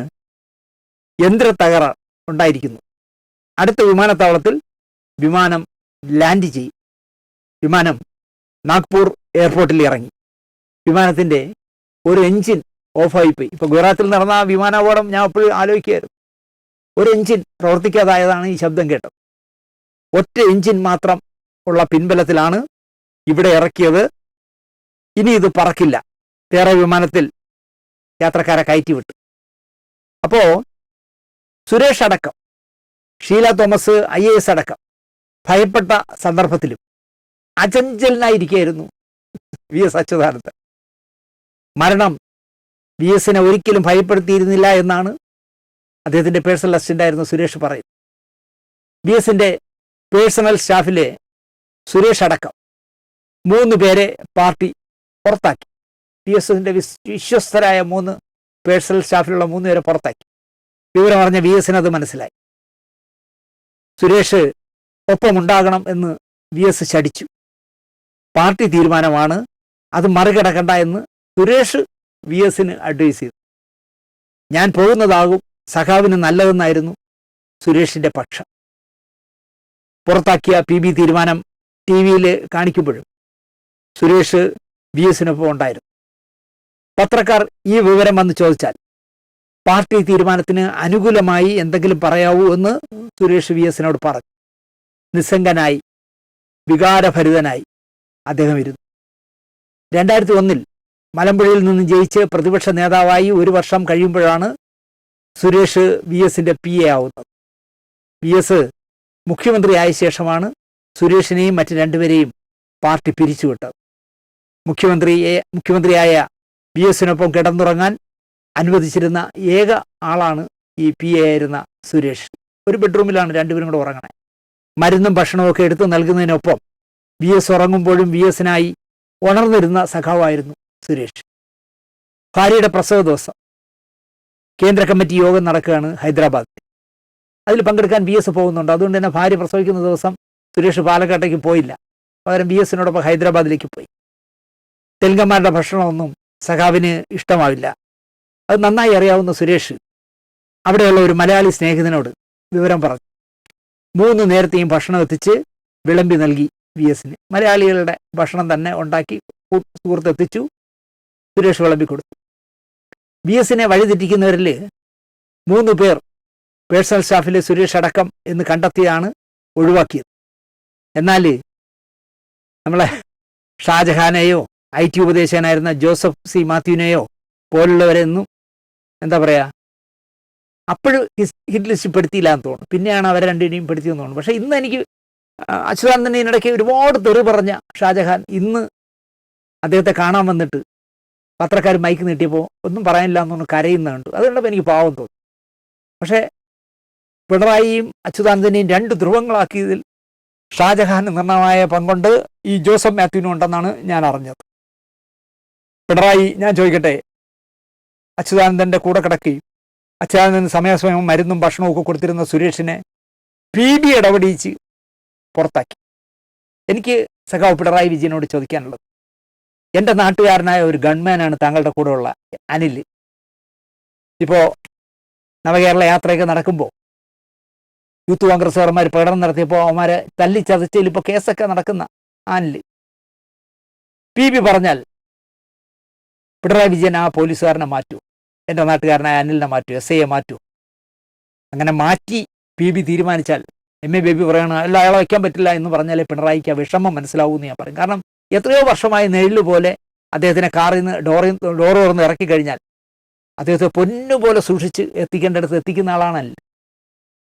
യന്ത്ര തകരാർ ഉണ്ടായിരിക്കുന്നു. അടുത്ത വിമാനത്താവളത്തിൽ വിമാനം ലാൻഡ് ചെയ്യും. വിമാനം നാഗ്പൂർ എയർപോർട്ടിൽ ഇറങ്ങി. വിമാനത്തിന്റെ ഒരു എഞ്ചിൻ ഓഫായിപ്പോയി. ഇപ്പൊ ഗുജറാത്തിൽ നടന്ന ആ വിമാനാപകടം ഞാൻ എപ്പോഴും ആലോചിക്കുകയായിരുന്നു. ഒരു എഞ്ചിൻ പ്രവർത്തിക്കാതായതാണ് ഈ ശബ്ദം കേട്ടത്. ഒറ്റ എഞ്ചിൻ മാത്രം ഉള്ള പിൻബലത്തിലാണ് ഇവിടെ ഇറക്കിയത്. ഇനി ഇത് പറക്കില്ല. വേറെ വിമാനത്തിൽ യാത്രക്കാരെ കയറ്റിവിട്ടു. അപ്പോ സുരേഷ് അടക്കം, ഷീല തോമസ് IAS അടക്കം ഭയപ്പെട്ട സന്ദർഭത്തിലും അചഞ്ചലനായിരിക്കുകയായിരുന്നു VS അച്യുതാനന്ദൻ. മരണം VSനെ ഒരിക്കലും ഭയപ്പെടുത്തിയിരുന്നില്ല എന്നാണ് അദ്ദേഹത്തിന്റെ പേഴ്സണൽ അസിസ്റ്റന്റ് ആയിരുന്ന സുരേഷ് പറയുന്നത്. VSന്റെ പേഴ്സണൽ സ്റ്റാഫിലെ സുരേഷ് അടക്കം 3 പേരെ പാർട്ടി പുറത്താക്കി. VSന്റെ വിശ്വസ്തരായ 3 പേഴ്സണൽ സ്റ്റാഫിലുള്ള 3 പേരെ പുറത്താക്കി. വിവരം അറിഞ്ഞ VSന് അത് മനസ്സിലായി. സുരേഷ് ഒപ്പമുണ്ടാകണം എന്ന് VS ശടിച്ചു. പാർട്ടി തീരുമാനമാണ്, അത് മറികടക്കണ്ട എന്ന് സുരേഷ് VSന് അഡ്വൈസ് ചെയ്തു. ഞാൻ പോകുന്നതാകും സഖാവിന് നല്ലതെന്നായിരുന്നു സുരേഷിന്റെ പക്ഷം. പുറത്താക്കിയ PB തീരുമാനം TV-യിൽ കാണിക്കുമ്പോഴും സുരേഷ് VSനൊപ്പം ഉണ്ടായിരുന്നു. പത്രക്കാർ ഈ വിവരം വന്ന് ചോദിച്ചാൽ പാർട്ടി തീരുമാനത്തിന് അനുകൂലമായി എന്തെങ്കിലും പറയാവൂ എന്ന് സുരേഷ് VSനോട് പറഞ്ഞു. നിസ്സംഗനായി, വികാരഭരിതനായി അദ്ദേഹം ഇരുന്നു. 2001 മലമ്പുഴയിൽ നിന്ന് ജയിച്ച് പ്രതിപക്ഷ നേതാവായി 1 വർഷം കഴിയുമ്പോഴാണ് സുരേഷ് VSന്റെ PA ആവുന്നത്. VS മുഖ്യമന്ത്രിയായ ശേഷമാണ് സുരേഷിനെയും മറ്റ് 2 പേരെയും പാർട്ടി പിരിച്ചുവിട്ടത്. മുഖ്യമന്ത്രിയായ VSനൊപ്പം കിടന്നുറങ്ങാൻ അനുവദിച്ചിരുന്ന ഏക ആളാണ് ഈ PA ആയിരുന്ന സുരേഷ്. ഒരു ബെഡ്റൂമിലാണ് 2 പേരും കൂടെ ഉറങ്ങണേ. മരുന്നും ഭക്ഷണവും ഒക്കെ എടുത്തു നൽകുന്നതിനൊപ്പം VS ഉറങ്ങുമ്പോഴും VSനായി ഉണർന്നിരുന്ന സഖാവായിരുന്നു സുരേഷ്. ഭാര്യയുടെ പ്രസവ ദിവസം കേന്ദ്ര കമ്മിറ്റി യോഗം നടക്കുകയാണ് ഹൈദരാബാദിൽ. അതിൽ പങ്കെടുക്കാൻ VS പോകുന്നുണ്ട്. അതുകൊണ്ട് തന്നെ ഭാര്യ പ്രസവിക്കുന്ന ദിവസം സുരേഷ് പാലക്കാട്ടേക്ക് പോയില്ല. പകരം VSനോടൊപ്പം ഹൈദരാബാദിലേക്ക് പോയി. തെലുങ്കന്മാരുടെ ഭക്ഷണമൊന്നും സഖാവിന് ഇഷ്ടമാവില്ല. അത് നന്നായി അറിയാവുന്ന സുരേഷ് അവിടെയുള്ള ഒരു മലയാളി സ്നേഹിതനോട് വിവരം പറഞ്ഞു. 3 നേരത്തെയും ഭക്ഷണം എത്തിച്ച് വിളമ്പി നൽകി VSന്. മലയാളികളുടെ ഭക്ഷണം തന്നെ ഉണ്ടാക്കി സുഹൃത്ത് എത്തിച്ചു. സുരേഷ് വിളമ്പി കൊടുത്തു. VSനെ വഴിതെറ്റിക്കുന്നവരിൽ 3 പേർ പേഴ്സണൽ സ്റ്റാഫിലെ സുരേഷ് അടക്കം എന്ന് കണ്ടെത്തിയാണ് ഒഴിവാക്കിയത്. എന്നാൽ നമ്മളെ ഷാജഹാനെയോ IT ഉപദേശകനായിരുന്ന ജോസഫ് C മാത്യുവിനെയോ പോലുള്ളവരെയൊന്നും എന്താ പറയുക, അപ്പോഴും ഹിറ്റ് ലിസ്റ്റ് പെടുത്തിയില്ല എന്ന് തോന്നുന്നു. പിന്നെയാണ് അവരെ 2 പേരെയും പെടുത്തിയെന്ന് തോന്നുന്നു. പക്ഷേ ഇന്ന് എനിക്ക് അച്യുതാനന്ദൻ്റെ ഇടയ്ക്ക് ഒരുപാട് തെറി പറഞ്ഞ ഷാജഹാൻ ഇന്ന് അദ്ദേഹത്തെ കാണാൻ വന്നിട്ട് പത്രക്കാർ മൈക്ക് നീട്ടിയപ്പോൾ ഒന്നും പറയാനില്ല എന്നൊന്ന് കരയുന്ന കണ്ടു. അതുകൊണ്ടപ്പോൾ എനിക്ക് പാവം തോന്നി. പക്ഷേ പിണറായിയും അച്യുതാനന്ദനെയും 2 ധ്രുവങ്ങളാക്കിയതിൽ ഷാജഹാന് നിർണായകമായ പങ്കുണ്ട് ഈ ജോസഫ് മാത്യുവിനും ഉണ്ടെന്നാണ് ഞാൻ അറിഞ്ഞത്. പിണറായി, ഞാൻ ചോദിക്കട്ടെ, അച്യുതാനന്ദൻ്റെ കൂടെ കിടക്കുകയും അച്യുതാനന്ദന് സമയാസമയം മരുന്നും ഭക്ഷണവും ഒക്കെ കൊടുത്തിരുന്ന സുരേഷിനെ PB ഇടപെടിച്ച് പുറത്താക്കി. എനിക്ക് സഖാവ് പിണറായി വിജയനോട് ചോദിക്കാനുള്ളത്, എൻ്റെ നാട്ടുകാരനായ ഒരു ഗൺമാനാണ് താങ്കളുടെ കൂടെയുള്ള അനിൽ. ഇപ്പോൾ നവകേരള യാത്രയൊക്കെ നടക്കുമ്പോൾ യൂത്ത് കോൺഗ്രസ്സുകാരന്മാർ പ്രകടനം നടത്തിയപ്പോൾ അവന്മാരെ തല്ലിച്ചതച്ചതിൽ ഇപ്പോൾ കേസൊക്കെ നടക്കുന്ന അനിൽ PB പറഞ്ഞാൽ പിണറായി വിജയൻ ആ പോലീസുകാരനെ മാറ്റൂ, എൻ്റെ നാട്ടുകാരനായ അനിലിനെ മാറ്റൂ, SIയെ മാറ്റൂ. അങ്ങനെ മാറ്റി PB തീരുമാനിച്ചാൽ MA ബേബി പറയണ അല്ല, അയാളെ വയ്ക്കാൻ പറ്റില്ല എന്ന് പറഞ്ഞാലേ പിണറായിക്ക് ആ വിഷമം മനസ്സിലാവൂന്ന് ഞാൻ പറയും. കാരണം എത്രയോ വർഷമായി നെഴില് പോലെ അദ്ദേഹത്തിനെ കാറിൽ നിന്ന് ഡോറ് തുറന്ന് ഇറക്കി കഴിഞ്ഞാൽ അദ്ദേഹത്തെ പൊന്നുപോലെ സൂക്ഷിച്ച് എത്തിക്കേണ്ടടുത്ത് എത്തിക്കുന്ന ആളാണല്ല.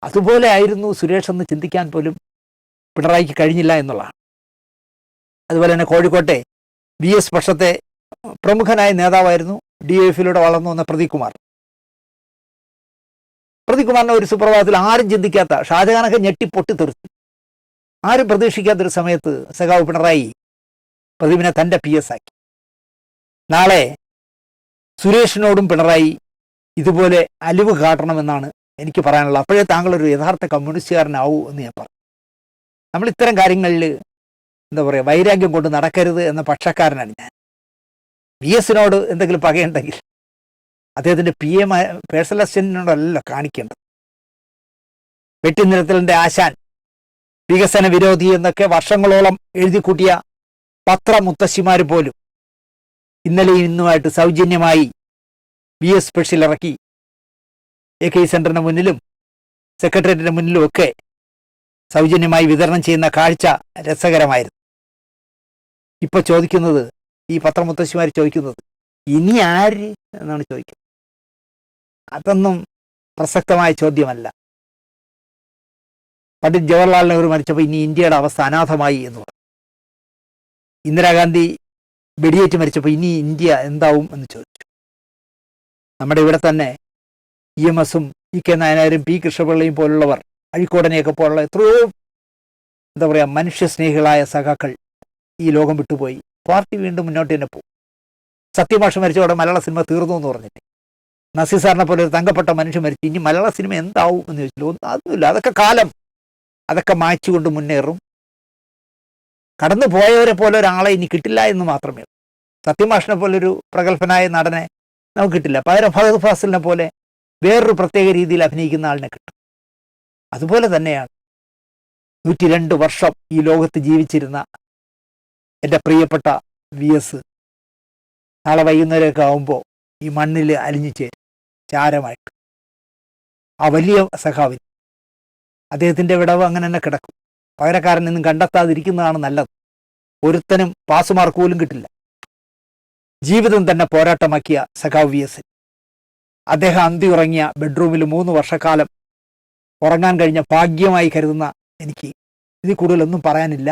അതുപോലെ ആയിരുന്നു സുരേഷ് എന്ന് ചിന്തിക്കാൻ പോലും പിണറായിക്ക് കഴിഞ്ഞില്ല എന്നുള്ളതാണ്. അതുപോലെ തന്നെ കോഴിക്കോട്ടെ VS പക്ഷത്തെ പ്രമുഖനായ നേതാവായിരുന്നു DIF-ലൂടെ വളർന്നു വന്ന പ്രദീപ് കുമാർ. പ്രദീപ് കുമാറിനെ ഒരു സുപ്രഭാതത്തിൽ ആരും ചിന്തിക്കാത്ത, ഷാജഹാനൊക്കെ ഞെട്ടി പൊട്ടിത്തെറിച്ചു. ആരും പ്രതീക്ഷിക്കാത്തൊരു സമയത്ത് സഖാവ് പിണറായി പ്രദീപിനെ തൻ്റെ PS ആക്കി. നാളെ സുരേഷിനോടും പിണറായി ഇതുപോലെ അലിവ് കാട്ടണമെന്നാണ് എനിക്ക് പറയാനുള്ളത്. അപ്പോഴേ താങ്കളൊരു യഥാർത്ഥ കമ്മ്യൂണിസ്റ്റുകാരനാവൂ എന്ന് ഞാൻ പറഞ്ഞു. നമ്മൾ ഇത്തരം കാര്യങ്ങളിൽ എന്താ പറയുക, വൈരാഗ്യം കൊണ്ട് നടക്കരുത് എന്ന പക്ഷക്കാരനാണ് ഞാൻ. PS-നോട് എന്തെങ്കിലും പകയുണ്ടെങ്കിൽ അദ്ദേഹത്തിൻ്റെ PA പേഴ്സണൽ അസിസ്റ്റന്റിനോടല്ലോ കാണിക്കേണ്ടത്. വെട്ടിനിരത്തലിൻ്റെ ആശാൻ, വികസന വിരോധി എന്നൊക്കെ വർഷങ്ങളോളം എഴുതി കൂട്ടിയ പത്രമുത്തശ്ശിമാർ പോലും ഇന്നലെയും ഇന്നുമായിട്ട് സൗജന്യമായി BS സ്പെഷ്യൽ ഇറക്കി AK സെന്ററിന് മുന്നിലും സെക്രട്ടേറിയറ്റിന് മുന്നിലും ഒക്കെ സൗജന്യമായി വിതരണം ചെയ്യുന്ന കാഴ്ച രസകരമായിരുന്നു. ഇപ്പോൾ ചോദിക്കുന്നത്, ഈ പത്രമുത്തശ്ശിമാർ ചോദിക്കുന്നത്, ഇനി ആര് എന്നാണ് ചോദിക്കുന്നത്. അതൊന്നും പ്രസക്തമായ ചോദ്യമല്ല. പണ്ഡിറ്റ് ജവഹർലാൽ നെഹ്റു മരിച്ചപ്പോൾ ഇനി ഇന്ത്യയുടെ അവസ്ഥ അനാഥമായി എന്ന് പറഞ്ഞു. ഇന്ദിരാഗാന്ധി വെടിയേറ്റ് മരിച്ചപ്പോൾ ഇനി ഇന്ത്യ എന്താവും എന്ന് ചോദിച്ചു. നമ്മുടെ ഇവിടെ തന്നെ EMS-ഉം EK നായനാരും P കൃഷ്ണപിള്ളയും പോലുള്ളവർ, അഴിക്കോടനെയൊക്കെ പോലുള്ള എത്രയോ എന്താ പറയുക മനുഷ്യസ്നേഹികളായ സഖാക്കൾ ഈ ലോകം വിട്ടുപോയി. പാർട്ടി വീണ്ടും മുന്നോട്ട് തന്നെ പോകും. സത്യഭാഷ മരിച്ചതോടെ മലയാള സിനിമ തീർന്നു എന്ന് പറഞ്ഞിട്ട്, നസീർ സാറിനെ പോലെ ഒരു തങ്കപ്പെട്ട മനുഷ്യൻ മരിച്ചു, ഇനി മലയാള സിനിമ എന്താവും എന്ന് ചോദിച്ചില്ല. അതൊന്നുമില്ല, അതൊക്കെ കാലം, അതൊക്കെ മായ്ച്ചുകൊണ്ട് മുന്നേറും. കടന്നു പോയവരെ പോലെ ഒരാളെ ഇനി കിട്ടില്ല എന്ന് മാത്രമേ ഉള്ളൂ. സത്യഭാഷനെ പോലൊരു പ്രഗത്ഭനായ നടനെ നമുക്ക് കിട്ടില്ല. പകരം ഫഹദ് ഫാസിലിനെ പോലെ വേറൊരു പ്രത്യേക രീതിയിൽ അഭിനയിക്കുന്ന ആളിനെ കിട്ടും. അതുപോലെ തന്നെയാണ് 102 വർഷം ഈ ലോകത്ത് ജീവിച്ചിരുന്ന എൻ്റെ പ്രിയപ്പെട്ട VS നാളെ വൈകുന്നേരമൊക്കെ ആകുമ്പോൾ ഈ മണ്ണിൽ അലിഞ്ഞു ചേരും ചാരമായിട്ട്. ആ വലിയ സഖാവിന് അദ്ദേഹത്തിൻ്റെ വിടവ് അങ്ങനെ തന്നെ കിടക്കും. പകരക്കാരൻ നിന്നും കണ്ടെത്താതിരിക്കുന്നതാണ് നല്ലത്. ഒരുത്തനും പാസ് മാർക്ക് പോലും കിട്ടില്ല. ജീവിതം തന്നെ പോരാട്ടമാക്കിയ സഖാവ് VS, അദ്ദേഹം അന്തി ഉറങ്ങിയ ബെഡ്റൂമിൽ 3 വർഷക്കാലം ഉറങ്ങാൻ കഴിഞ്ഞ ഭാഗ്യമായി കരുതുന്ന എനിക്ക് ഇതിൽ കൂടുതലൊന്നും പറയാനില്ല.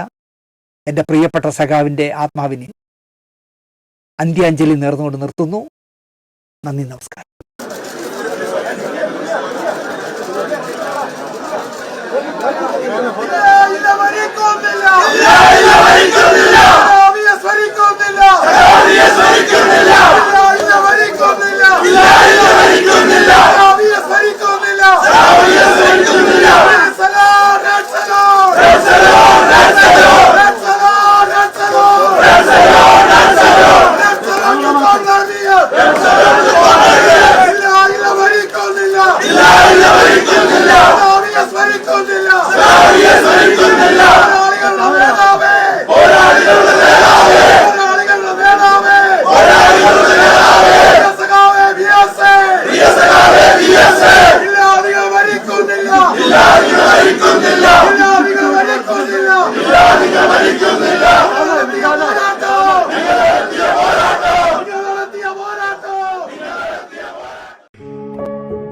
എൻ്റെ പ്രിയപ്പെട്ട സഖാവിൻ്റെ ആത്മാവിന് അന്ത്യാഞ്ജലി നേർന്നുകൊണ്ട് നിർത്തുന്നു. നന്ദി, നമസ്കാരം.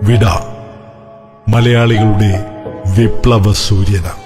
വിട മലയാളികളുടെ വിപ്ലവ സൂര്യനാണ്.